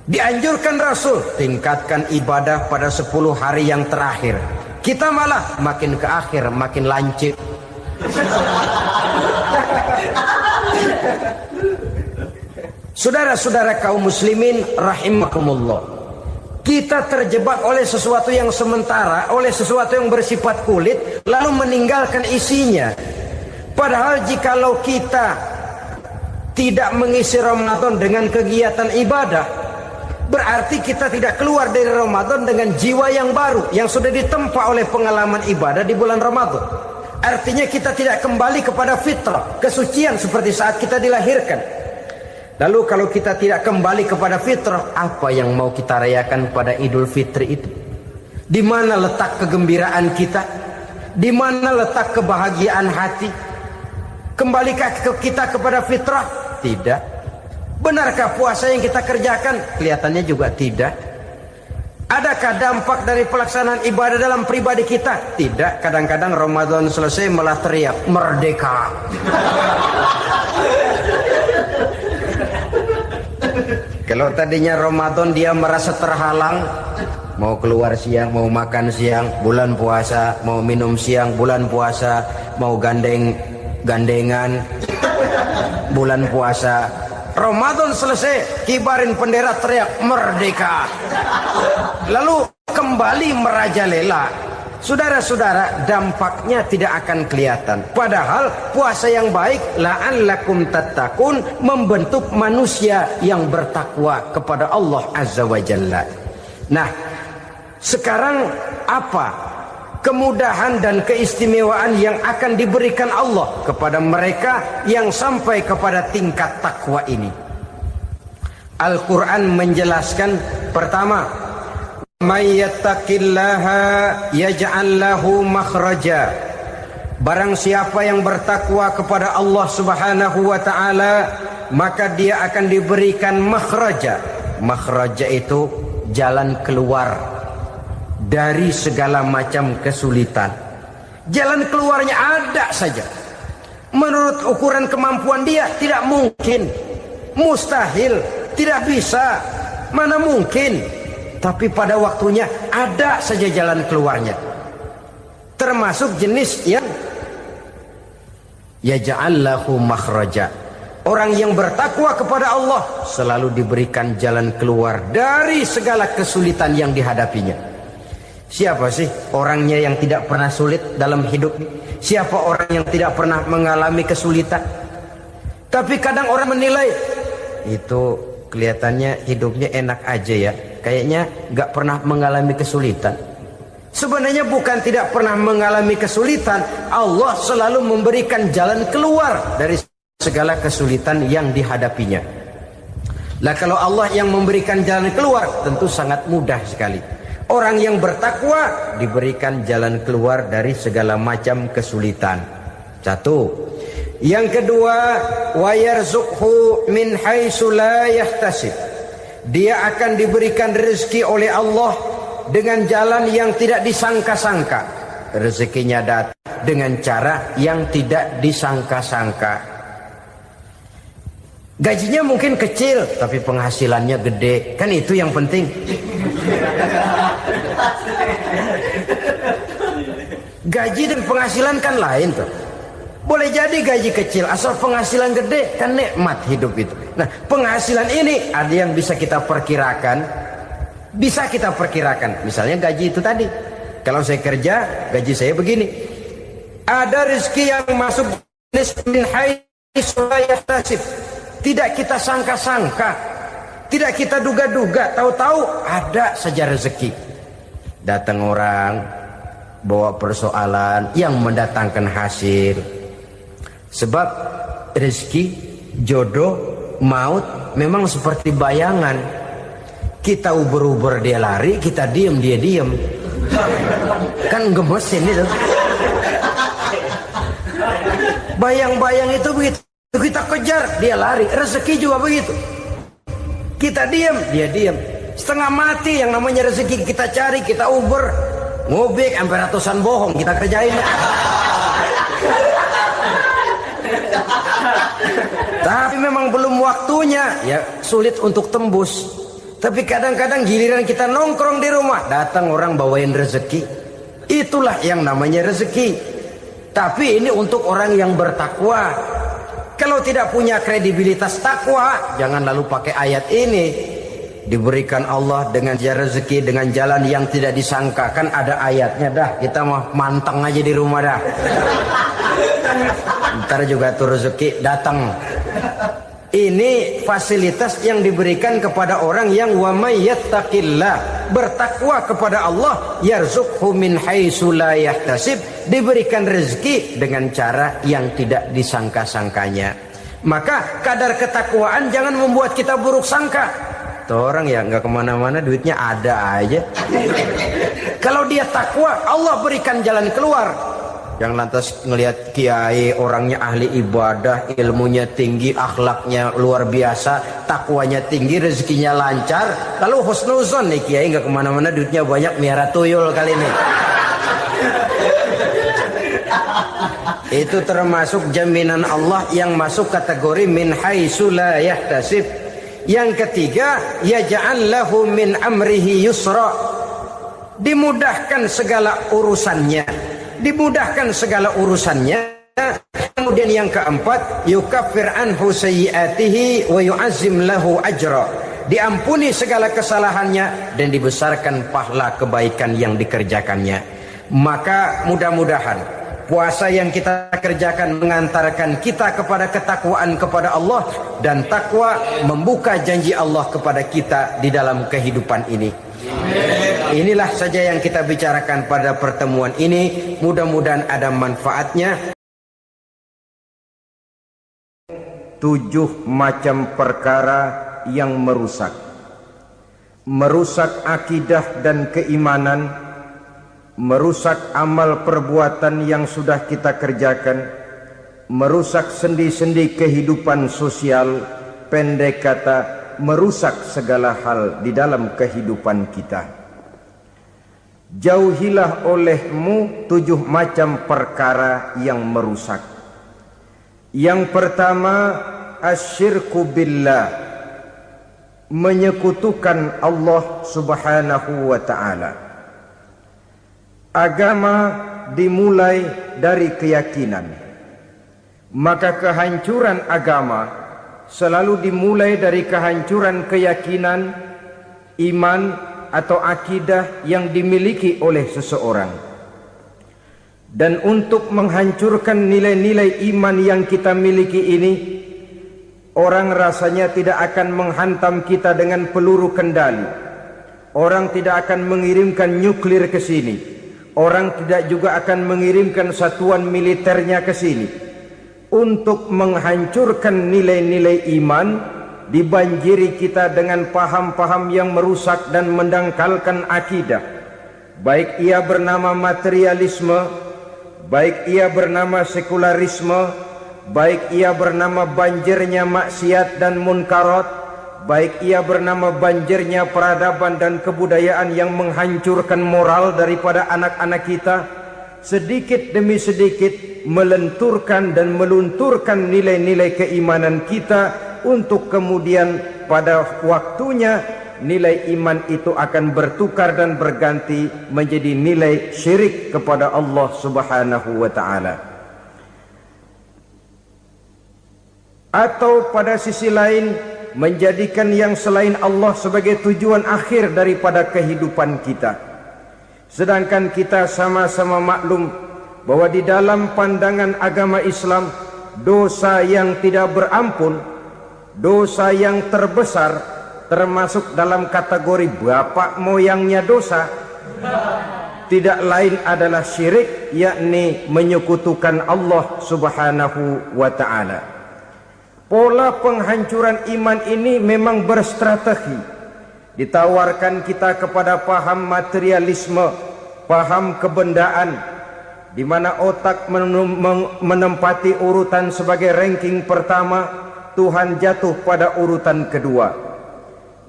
Dianjurkan Rasul, tingkatkan ibadah pada 10 hari yang terakhir. Kita malah makin ke akhir makin lancip. Saudara-saudara kaum muslimin rahimakumullah. Kita terjebak oleh sesuatu yang sementara, oleh sesuatu yang bersifat kulit, lalu meninggalkan isinya. Padahal jikalau kita tidak mengisi Ramadan dengan kegiatan ibadah, berarti kita tidak keluar dari Ramadan dengan jiwa yang baru, yang sudah ditempa oleh pengalaman ibadah di bulan Ramadan. Artinya kita tidak kembali kepada fitrah, kesucian seperti saat kita dilahirkan. Lalu kalau kita tidak kembali kepada fitrah, apa yang mau kita rayakan pada Idul Fitri itu? Di mana letak kegembiraan kita? Di mana letak kebahagiaan hati? Kembalikah kita kepada fitrah? Tidak. Benarkah puasa yang kita kerjakan? Kelihatannya juga tidak. Adakah dampak dari pelaksanaan ibadah dalam pribadi kita? Tidak. Kadang-kadang Ramadan selesai malah teriak merdeka. Kalau tadinya Ramadan dia merasa terhalang, mau keluar siang, mau makan siang, bulan puasa, mau minum siang, bulan puasa, mau gandengan, bulan puasa. Ramadan selesai, kibarin bendera, teriak merdeka. Lalu kembali merajalela. Saudara-saudara, dampaknya tidak akan kelihatan. Padahal puasa yang baik, la'allakum tattaqun, membentuk manusia yang bertakwa kepada Allah Azza wa Jalla. Nah, sekarang apa kemudahan dan keistimewaan yang akan diberikan Allah kepada mereka yang sampai kepada tingkat takwa ini? Al-Quran menjelaskan, pertama, may yattaqillaha yaj'al lahu makhraja. Barang siapa yang bertakwa kepada Allah Subhanahu wa taala, maka dia akan diberikan makhraja. Makhraja itu jalan keluar dari segala macam kesulitan. Jalan keluarnya ada saja. Menurut ukuran kemampuan dia tidak mungkin, mustahil, tidak bisa, mana mungkin. Tapi pada waktunya ada saja jalan keluarnya. Termasuk jenis yang yaj'al lahu makhraja. Orang yang bertakwa kepada Allah selalu diberikan jalan keluar dari segala kesulitan yang dihadapinya. Siapa sih orangnya yang tidak pernah sulit dalam hidup? Siapa orang yang tidak pernah mengalami kesulitan? Tapi kadang orang menilai, itu kelihatannya hidupnya enak aja ya, kayaknya gak pernah mengalami kesulitan. Sebenarnya bukan tidak pernah mengalami kesulitan, Allah selalu memberikan jalan keluar dari segala kesulitan yang dihadapinya. Lah kalau Allah yang memberikan jalan keluar, tentu sangat mudah sekali. Orang yang bertakwa diberikan jalan keluar dari segala macam kesulitan. Satu. Yang kedua, wa yarzuqhu min haitsu la yahtasib. Dia akan diberikan rezeki oleh Allah dengan jalan yang tidak disangka-sangka. Rezekinya datang dengan cara yang tidak disangka-sangka. Gajinya mungkin kecil, tapi penghasilannya gede. Kan itu yang penting. Gaji dan penghasilan kan lain tuh. Boleh jadi gaji kecil, asal penghasilan gede, kan nikmat hidup itu. Nah, penghasilan ini ada yang bisa kita perkirakan. Bisa kita perkirakan. Misalnya gaji itu tadi. Kalau saya kerja, gaji saya begini. Ada rezeki yang masuk min haitsu la yahtasib. Tidak kita sangka-sangka. Tidak kita duga-duga. Tahu-tahu ada saja rezeki. Datang orang, bawa persoalan yang mendatangkan hasil. Sebab rezeki, jodoh, maut memang seperti bayangan. Kita uber-uber dia lari, kita diem dia diem. Kan gemesin itu. Bayang-bayang itu begitu. Kita kejar, dia lari. Rezeki juga begitu. Kita diem, dia diem. Setengah mati yang namanya rezeki kita cari, kita uber. Ngubik sampai ratusan bohong kita kerjain. Tapi memang belum waktunya, ya sulit untuk tembus. Tapi kadang-kadang giliran kita nongkrong di rumah, datang orang bawain rezeki. Itulah yang namanya rezeki. Tapi ini untuk orang yang bertakwa. Kalau tidak punya kredibilitas takwa, jangan lalu pakai ayat ini. Diberikan Allah dengan rezeki dengan jalan yang tidak disangka. Kan ada ayatnya dah, kita mah manteng aja di rumah dah. Ntar juga tuh rezeki datang. Ini fasilitas yang diberikan kepada orang yang wa may yattaqillah, bertakwa kepada Allah, yarzuqhu min haitsu la yahtasib, diberikan rezeki dengan cara yang tidak disangka-sangkanya. Maka kadar ketakwaan jangan membuat kita buruk sangka. Tuh orang ya nggak kemana-mana, duitnya ada aja. Kalau dia takwa, Allah berikan jalan keluar. Yang lantas ngelihat kiai orangnya ahli ibadah, ilmunya tinggi, akhlaknya luar biasa, takwanya tinggi, rezekinya lancar, lalu husnuzon nih kiai nggak kemana-mana, duitnya banyak, miara tuyul kali ini. Itu termasuk jaminan Allah yang masuk kategori min haitsu la yahtasib. Yang ketiga, yaj'al lahu min amrihi yusra, dimudahkan segala urusannya. Dimudahkan segala urusannya. Kemudian yang keempat, yukaffir anhu sayyiatihi wa yu'azzim lahu ajra, diampuni segala kesalahannya dan dibesarkan pahala kebaikan yang dikerjakannya. Maka mudah-mudahan puasa yang kita kerjakan mengantarkan kita kepada ketakwaan kepada Allah, dan takwa membuka janji Allah kepada kita di dalam kehidupan ini. Inilah saja yang kita bicarakan pada pertemuan ini. Mudah-mudahan ada manfaatnya. 7 macam perkara yang merusak akidah dan keimanan, merusak amal perbuatan yang sudah kita kerjakan, merusak sendi-sendi kehidupan sosial, pendek kata merusak segala hal di dalam kehidupan kita. Jauhilah olehmu 7 macam perkara yang merusak. Yang pertama, asyirku billah, menyekutukan Allah subhanahu wa ta'ala. Agama dimulai dari keyakinan, maka kehancuran agama selalu dimulai dari kehancuran keyakinan, iman atau akidah yang dimiliki oleh seseorang. Dan untuk menghancurkan nilai-nilai iman yang kita miliki ini, orang rasanya tidak akan menghantam kita dengan peluru kendali. Orang tidak akan mengirimkan nuklir ke sini. Orang tidak juga akan mengirimkan satuan militernya ke sini. Untuk menghancurkan nilai-nilai iman, dibanjiri kita dengan paham-paham yang merusak dan mendangkalkan akidah. Baik ia bernama materialisme, baik ia bernama sekularisme, baik ia bernama banjirnya maksiat dan munkarat, baik ia bernama banjirnya peradaban dan kebudayaan yang menghancurkan moral daripada anak-anak kita. Sedikit demi sedikit melenturkan dan melunturkan nilai-nilai keimanan kita, untuk kemudian pada waktunya nilai iman itu akan bertukar dan berganti menjadi nilai syirik kepada Allah subhanahu wa ta'ala. Atau pada sisi lain, menjadikan yang selain Allah sebagai tujuan akhir daripada kehidupan kita. Sedangkan kita sama-sama maklum bahwa di dalam pandangan agama Islam, dosa yang tidak berampun, dosa yang terbesar, termasuk dalam kategori bapak moyangnya dosa, tidak lain adalah syirik, yakni menyekutukan Allah subhanahu wa ta'ala. Pola penghancuran iman ini memang berstrategi. Ditawarkan kita kepada paham materialisme, paham kebendaan, di mana otak menempati urutan sebagai ranking pertama, Tuhan jatuh pada urutan kedua.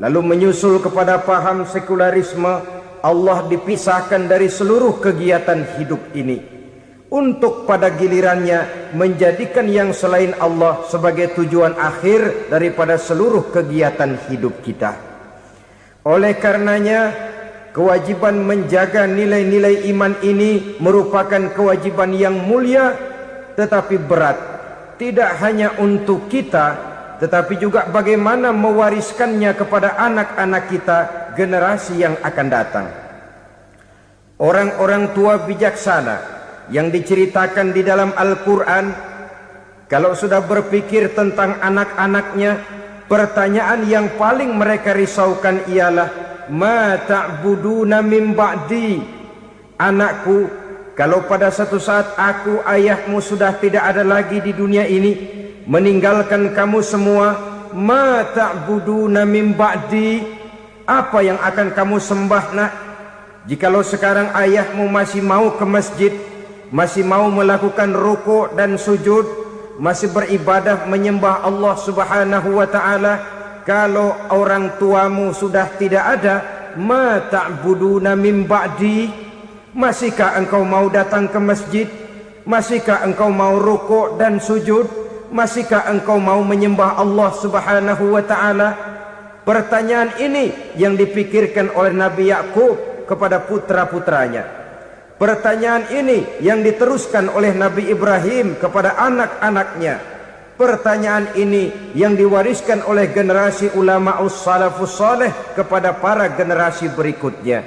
Lalu menyusul kepada paham sekularisme, Allah dipisahkan dari seluruh kegiatan hidup ini, untuk pada gilirannya menjadikan yang selain Allah sebagai tujuan akhir daripada seluruh kegiatan hidup kita. Oleh karenanya, kewajiban menjaga nilai-nilai iman ini merupakan kewajiban yang mulia tetapi berat, tidak hanya untuk kita, tetapi juga bagaimana mewariskannya kepada anak-anak kita, generasi yang akan datang. Orang-orang tua bijaksana yang diceritakan di dalam Al-Quran, kalau sudah berpikir tentang anak-anaknya, pertanyaan yang paling mereka risaukan ialah, ma ta'buduna min ba'di. Anakku, kalau pada satu saat aku, ayahmu sudah tidak ada lagi di dunia ini, meninggalkan kamu semua, ma ta'buduna min ba'di, apa yang akan kamu sembah nak? Jikalau sekarang ayahmu masih mau ke masjid, masih mau melakukan rukuk dan sujud, masih beribadah menyembah Allah Subhanahu wa ta'ala, kalau orang tuamu sudah tidak ada, ma ta'buduna min ba'di, masihkah engkau mau datang ke masjid? Masihkah engkau mau rukuk dan sujud? Masihkah engkau mau menyembah Allah Subhanahu wa ta'ala? Pertanyaan ini yang dipikirkan oleh Nabi Yakub kepada putra-putranya. Pertanyaan ini yang diteruskan oleh Nabi Ibrahim kepada anak-anaknya. Pertanyaan ini yang diwariskan oleh generasi ulama salafus saleh kepada para generasi berikutnya.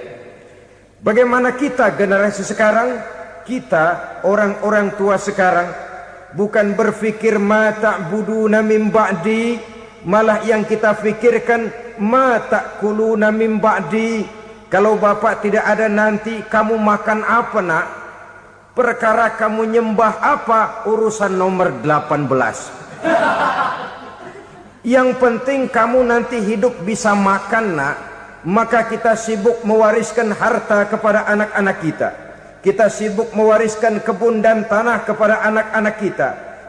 Bagaimana kita generasi sekarang? Kita orang-orang tua sekarang bukan berfikir ma ta'buduna min ba'di, malah yang kita fikirkan ma ta'kuluna min ba'di. Kalau bapak tidak ada nanti kamu makan apa nak? Perkara kamu nyembah apa, urusan nomor 18. Yang penting kamu nanti hidup bisa makan nak. Maka kita sibuk mewariskan harta kepada anak-anak kita. Kita sibuk mewariskan kebun dan tanah kepada anak-anak kita.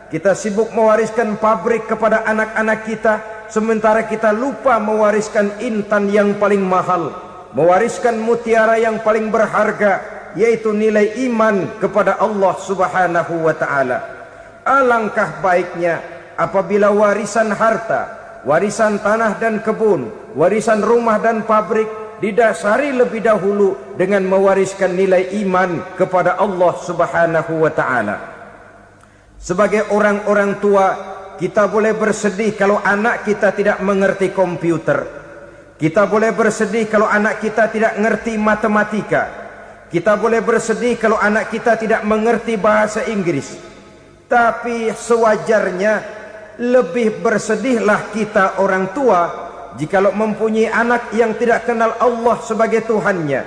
Kita sibuk mewariskan pabrik kepada anak-anak kita, sementara kita lupa mewariskan intan yang paling mahal, mewariskan mutiara yang paling berharga, yaitu nilai iman kepada Allah Subhanahu wa ta'ala. Alangkah baiknya apabila warisan harta, warisan tanah dan kebun, warisan rumah dan pabrik didasari lebih dahulu dengan mewariskan nilai iman kepada Allah Subhanahu wa ta'ala. Sebagai orang-orang tua, kita boleh bersedih kalau anak kita tidak mengerti komputer. Kita boleh bersedih kalau anak kita tidak mengerti matematika. Kita boleh bersedih kalau anak kita tidak mengerti bahasa Inggris. Tapi sewajarnya lebih bersedihlah kita orang tua jikalau mempunyai anak yang tidak kenal Allah sebagai Tuhannya,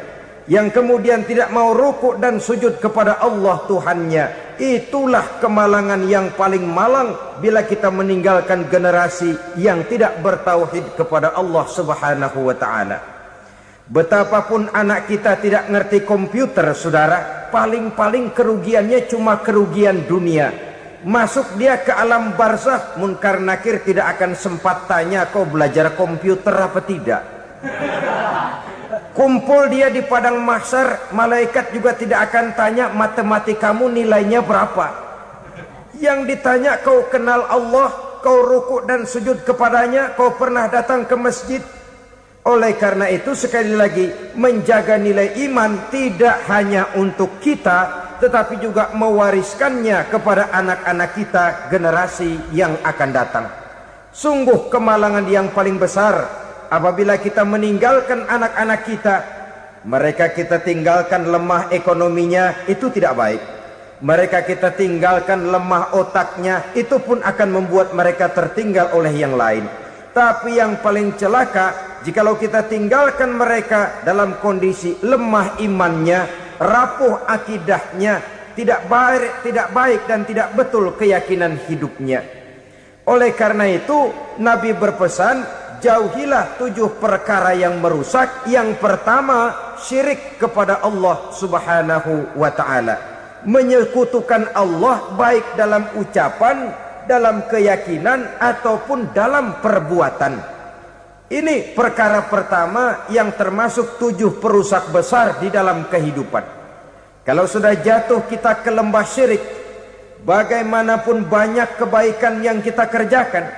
yang kemudian tidak mau rukuk dan sujud kepada Allah Tuhannya. Itulah kemalangan yang paling malang bila kita meninggalkan generasi yang tidak bertauhid kepada Allah Subhanahu wa ta'ala. Betapapun anak kita tidak ngerti komputer, saudara, paling-paling kerugiannya cuma kerugian dunia. Masuk dia ke alam barzakh, munkar nakir tidak akan sempat tanya kau belajar komputer apa tidak. Kumpul dia di padang mahsyar, malaikat juga tidak akan tanya matematikamu nilainya berapa. Yang ditanya kau kenal Allah, kau rukuk dan sujud kepadanya, kau pernah datang ke masjid. Oleh karena itu sekali lagi, menjaga nilai iman tidak hanya untuk kita, tetapi juga mewariskannya kepada anak-anak kita, generasi yang akan datang. Sungguh kemalangan yang paling besar apabila kita meninggalkan anak-anak kita. Mereka kita tinggalkan lemah ekonominya, itu tidak baik. Mereka kita tinggalkan lemah otaknya, itu pun akan membuat mereka tertinggal oleh yang lain. Tapi yang paling celaka, jikalau kita tinggalkan mereka dalam kondisi lemah imannya, rapuh akidahnya, tidak baik dan tidak betul keyakinan hidupnya. Oleh karena itu Nabi berpesan, jauhilah 7 perkara yang merusak. Yang pertama, syirik kepada Allah Subhanahu wa ta'ala. Menyekutukan Allah baik dalam ucapan, dalam keyakinan ataupun dalam perbuatan. Ini perkara pertama yang termasuk 7 perusak besar di dalam kehidupan. Kalau sudah jatuh kita ke lembah syirik, bagaimanapun banyak kebaikan yang kita kerjakan,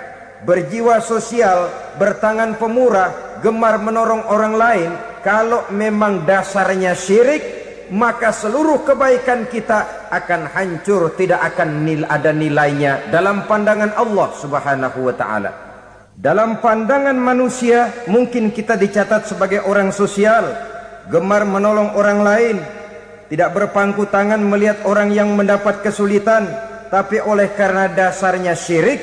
berjiwa sosial, bertangan pemurah, gemar menolong orang lain, kalau memang dasarnya syirik, maka seluruh kebaikan kita akan hancur, tidak akan ada nilainya dalam pandangan Allah Subhanahu wa ta'ala. Dalam pandangan manusia, mungkin kita dicatat sebagai orang sosial, gemar menolong orang lain, tidak berpangku tangan melihat orang yang mendapat kesulitan, tapi oleh karena dasarnya syirik,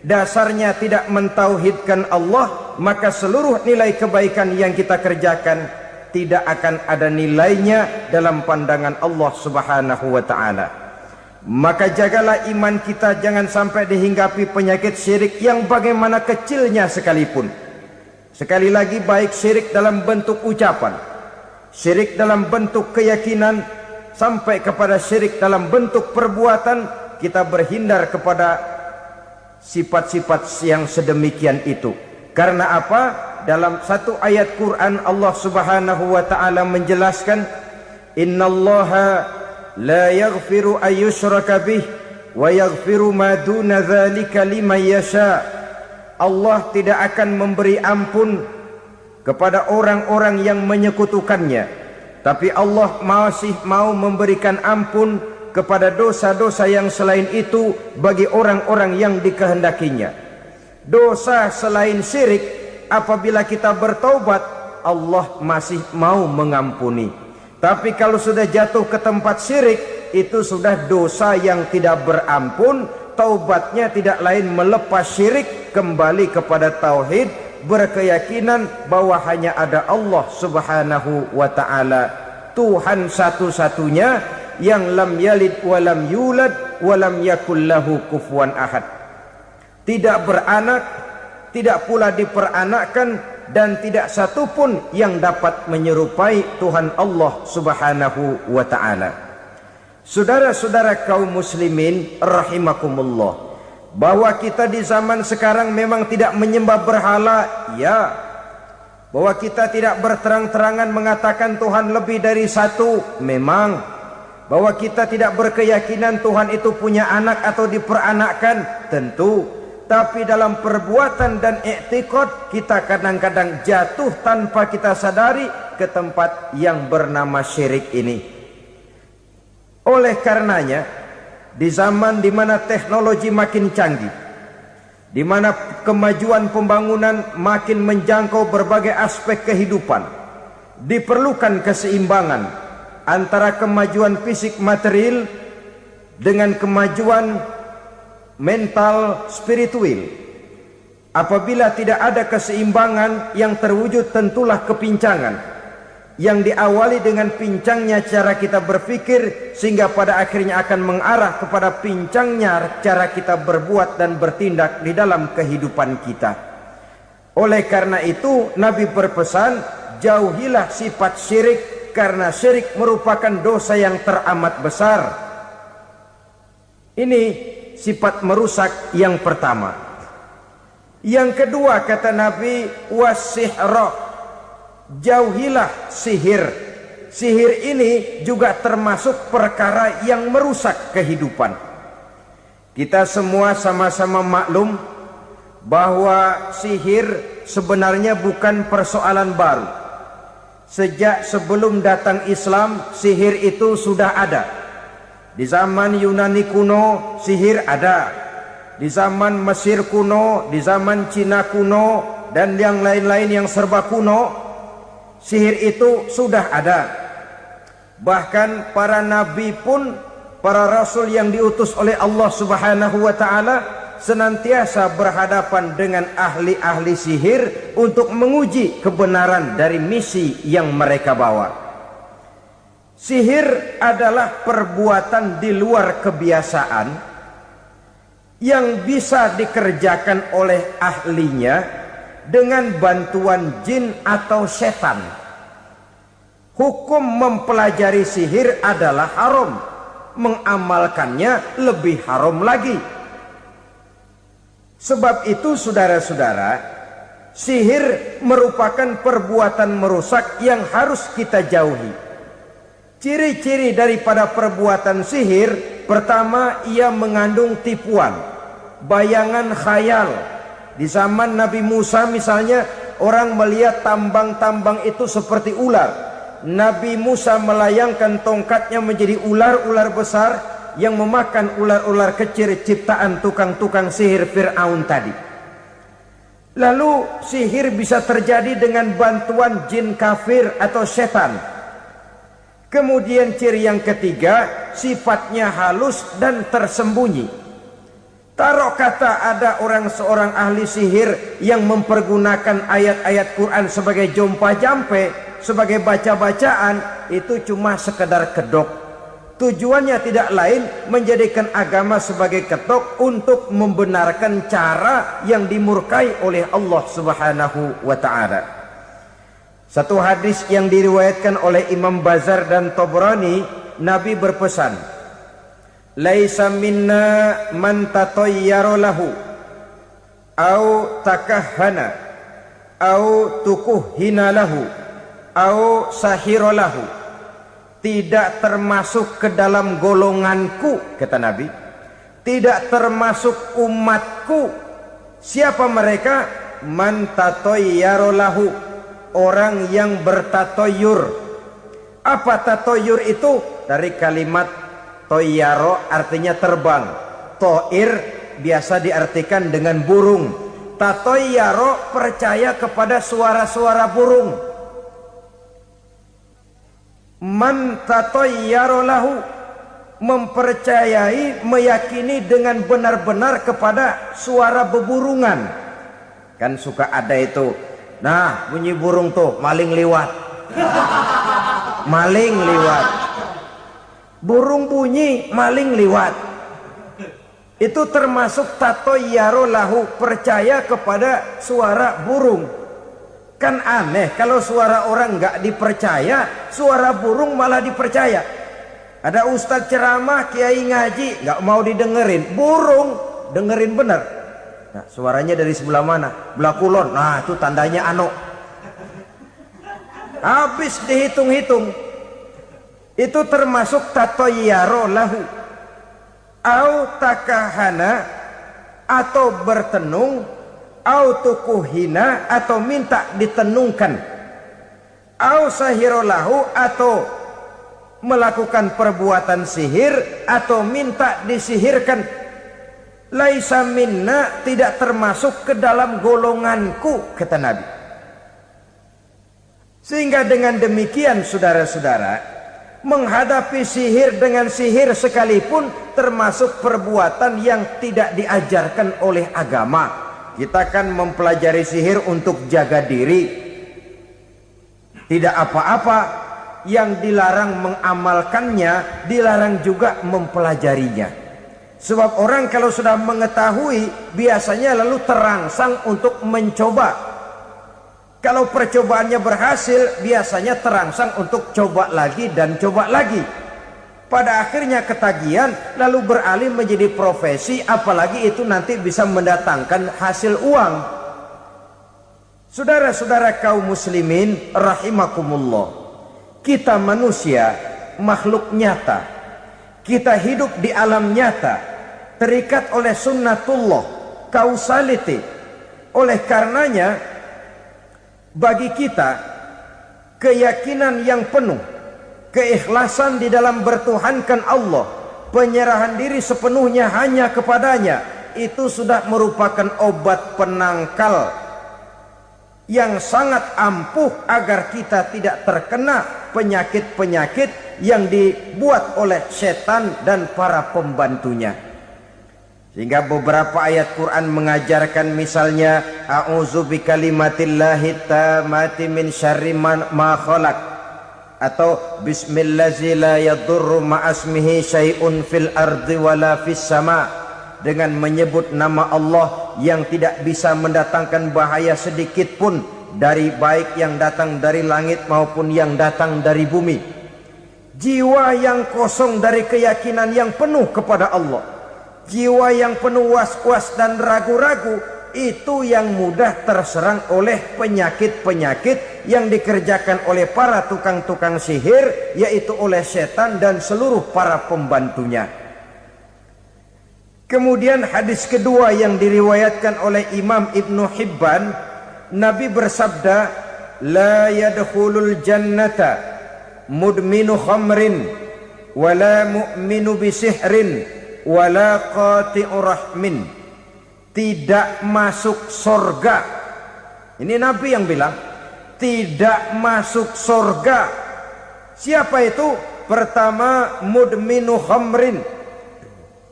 dasarnya tidak mentauhidkan Allah, maka seluruh nilai kebaikan yang kita kerjakan tidak akan ada nilainya dalam pandangan Allah Subhanahu wa ta'ala. Maka jagalah iman kita jangan sampai dihinggapi penyakit syirik yang bagaimana kecilnya sekalipun. Sekali lagi, baik syirik dalam bentuk ucapan, syirik dalam bentuk keyakinan, sampai kepada syirik dalam bentuk perbuatan, kita berhindar kepada sifat-sifat yang sedemikian itu. Karena apa? Dalam satu ayat Quran Allah Subhanahu wa ta'ala menjelaskan, innallaha la yaghfiru ayyushraka bih wa yaghfiru ma duna dzalika liman yasha. Allah tidak akan memberi ampun kepada orang-orang yang menyekutukannya, tapi Allah masih mau memberikan ampun kepada dosa-dosa yang selain itu bagi orang-orang yang dikehendakinya. Dosa selain syirik, apabila kita bertaubat, Allah masih mau mengampuni. Tapi kalau sudah jatuh ke tempat syirik, itu sudah dosa yang tidak berampun. Taubatnya tidak lain melepas syirik, kembali kepada tauhid, berkeyakinan bahwa hanya ada Allah Subhanahu wa ta'ala, Tuhan satu-satunya yang lam yalid walam yulad walam yakul lahu kufuwan ahad. Tidak beranak, tidak pula diperanakkan, dan tidak satupun yang dapat menyerupai Tuhan Allah Subhanahu wa ta'ala. Saudara-saudara kaum muslimin rahimakumullah, bahwa kita di zaman sekarang memang tidak menyembah berhala, ya. Bahwa kita tidak berterang-terangan mengatakan Tuhan lebih dari satu, memang. Bahwa kita tidak berkeyakinan Tuhan itu punya anak atau diperanakkan, tentu. Tapi dalam perbuatan dan i'tiqad, kita kadang-kadang jatuh tanpa kita sadari ke tempat yang bernama syirik ini. Oleh karenanya, di zaman di mana teknologi makin canggih, di mana kemajuan pembangunan makin menjangkau berbagai aspek kehidupan, diperlukan keseimbangan antara kemajuan fisik material dengan kemajuan mental spiritual. Apabila tidak ada keseimbangan, yang terwujud tentulah kepincangan, yang diawali dengan pincangnya cara kita berpikir, sehingga pada akhirnya akan mengarah kepada pincangnya cara kita berbuat dan bertindak di dalam kehidupan kita. Oleh karena itu Nabi berpesan, jauhilah sifat syirik, karena syirik merupakan dosa yang teramat besar. Ini sifat merusak yang pertama. Yang kedua, kata Nabi, wasihra, jauhilah sihir. Sihir ini juga termasuk perkara yang merusak kehidupan. Kita semua sama-sama maklum bahwa sihir sebenarnya bukan persoalan baru. Sejak sebelum datang Islam, sihir itu sudah ada. Di zaman Yunani kuno, sihir ada. Di zaman Mesir kuno, di zaman Cina kuno, dan yang lain-lain yang serba kuno, sihir itu sudah ada. Bahkan para nabi pun, para rasul yang diutus oleh Allah Subhanahu wa ta'ala, senantiasa berhadapan dengan ahli-ahli sihir untuk menguji kebenaran dari misi yang mereka bawa. Sihir adalah perbuatan di luar kebiasaan yang bisa dikerjakan oleh ahlinya dengan bantuan jin atau setan. Hukum mempelajari sihir adalah haram, mengamalkannya lebih haram lagi. Sebab itu saudara-saudara, Sihir merupakan perbuatan merusak yang harus kita jauhi. Ciri-ciri daripada perbuatan sihir, pertama, ia mengandung tipuan, bayangan khayal. Di zaman Nabi Musa misalnya, orang melihat tambang-tambang itu seperti ular. Nabi Musa melayangkan tongkatnya menjadi ular-ular besar yang memakan ular-ular kecil ciptaan tukang-tukang sihir Fir'aun tadi. Lalu sihir bisa terjadi dengan bantuan jin kafir atau setan. Kemudian ciri yang ketiga, sifatnya halus dan tersembunyi. Taruh kata ada seorang ahli sihir yang mempergunakan ayat-ayat Quran sebagai jompa-jampe, sebagai baca-bacaan, itu cuma sekedar kedok. Tujuannya tidak lain menjadikan agama sebagai ketok untuk membenarkan cara yang dimurkai oleh Allah Subhanahu wa ta'ala. Satu hadis yang diriwayatkan oleh Imam Bazar dan Tabrani, Nabi berpesan, "Laisa minna man tatayyara lahu au takahhana au tukuhhina lahu au sahira lahu." Tidak termasuk ke dalam golonganku, kata Nabi. Tidak termasuk umatku. Siapa mereka? Man tatayyara lahu, orang yang bertatoyur. Apa tatoyur itu? Dari kalimat toyaro, artinya terbang. Toir biasa diartikan dengan burung. Tatoyaro percaya kepada suara-suara burung. Man tatayyara lahu, mempercayai, meyakini dengan benar-benar kepada suara beburungan. Kan suka ada itu, nah bunyi burung tuh, maling liwat. Maling liwat. Burung bunyi, maling liwat. Itu termasuk tatayyara lahu, percaya kepada suara burung. Kan aneh kalau suara orang nggak dipercaya, suara burung malah dipercaya. Ada ustadz ceramah, kiai ngaji, nggak mau didengerin, burung dengerin bener. Nah, suaranya dari sebelah mana? Belah kulon. Nah, itu tandanya ano. Habis dihitung-hitung. Itu termasuk tatayyara lahu. Au takahana, atau bertenung, au tukuhina, atau minta ditenungkan, au sahirolahu, atau melakukan perbuatan sihir atau minta disihirkan. Laisa minna, tidak termasuk ke dalam golonganku, kata Nabi. Sehingga dengan demikian saudara-saudara, menghadapi sihir dengan sihir sekalipun termasuk perbuatan yang tidak diajarkan oleh agama. Kita kan mempelajari sihir untuk jaga diri. Tidak apa-apa, yang dilarang mengamalkannya, dilarang juga mempelajarinya. Sebab orang kalau sudah mengetahui, biasanya lalu terangsang untuk mencoba. Kalau percobaannya berhasil, biasanya terangsang untuk coba lagi dan coba lagi. Pada akhirnya ketagihan, lalu beralih menjadi profesi, apalagi itu nanti bisa mendatangkan hasil uang. Saudara-saudara kaum muslimin rahimakumullah, kita manusia makhluk nyata, kita hidup di alam nyata, terikat oleh sunnatullah, causality. Oleh karenanya bagi kita keyakinan yang penuh, keikhlasan di dalam bertuhankan Allah, penyerahan diri sepenuhnya hanya kepadanya, itu sudah merupakan obat penangkal yang sangat ampuh agar kita tidak terkena penyakit-penyakit yang dibuat oleh setan dan para pembantunya. Sehingga beberapa ayat Quran mengajarkan, misalnya a'udzu bikalimatillahi tammati min syarri ma khalaq, atau bismillazi la yadurru ma'asmihi syai'un fil ardi wala fis sama, dengan menyebut nama Allah yang tidak bisa mendatangkan bahaya sedikit pun, dari baik yang datang dari langit maupun yang datang dari bumi. Jiwa yang kosong dari keyakinan yang penuh kepada Allah, jiwa yang penuh was-was dan ragu-ragu, itu yang mudah terserang oleh penyakit-penyakit yang dikerjakan oleh para tukang-tukang sihir, yaitu oleh setan dan seluruh para pembantunya. Kemudian hadis kedua yang diriwayatkan oleh Imam Ibnu Hibban, Nabi bersabda, la yadkhulul jannata mudminu khamrin wala mu'minu bisihrin wala qati'u rahmin. Tidak masuk surga. Ini Nabi yang bilang, tidak masuk surga. Siapa itu? Pertama, mudminu khamrin,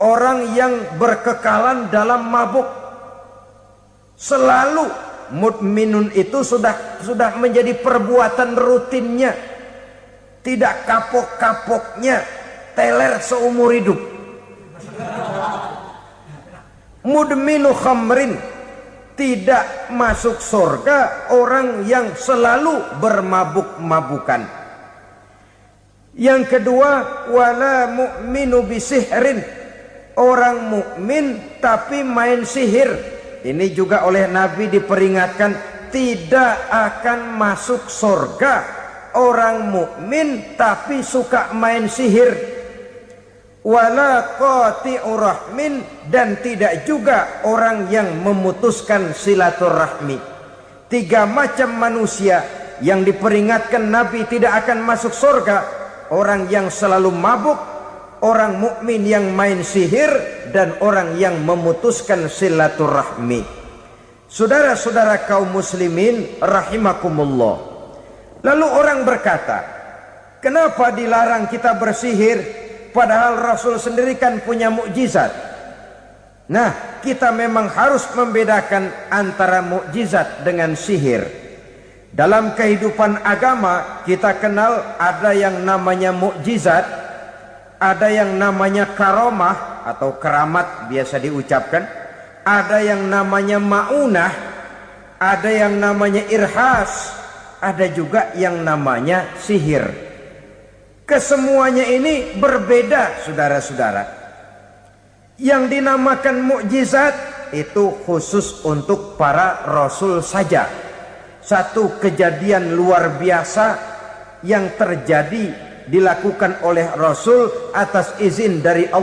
orang yang berkekalan dalam mabuk. Selalu mudminun itu sudah menjadi perbuatan rutinnya, tidak kapok-kapoknya, teler seumur hidup. Mudminu khamrin, tidak masuk surga orang yang selalu bermabuk-mabukan. Yang kedua, wala mu'minu bisihrin, orang mukmin tapi main sihir. Ini juga oleh Nabi diperingatkan, tidak akan masuk surga orang mukmin tapi suka main sihir. Wala qati'u rahmin, dan tidak juga orang yang memutuskan silaturahmi. Tiga macam manusia yang diperingatkan Nabi tidak akan masuk surga: orang yang selalu mabuk, orang mukmin yang main sihir, dan orang yang memutuskan silaturahmi. Saudara-saudara kaum muslimin rahimakumullah. Lalu orang berkata, kenapa dilarang kita bersihir? Padahal Rasul sendiri kan punya mukjizat. Nah, kita memang harus membedakan antara mukjizat dengan sihir. Dalam kehidupan agama kita kenal ada yang namanya mukjizat, ada yang namanya karomah atau keramat biasa diucapkan, ada yang namanya maunah, ada yang namanya irhas, ada juga yang namanya sihir. Kesemuanya ini berbeda, saudara-saudara. Yang dinamakan mukjizat itu khusus untuk para rasul saja. Satu kejadian luar biasa yang terjadi dilakukan oleh rasul atas izin dari Allah.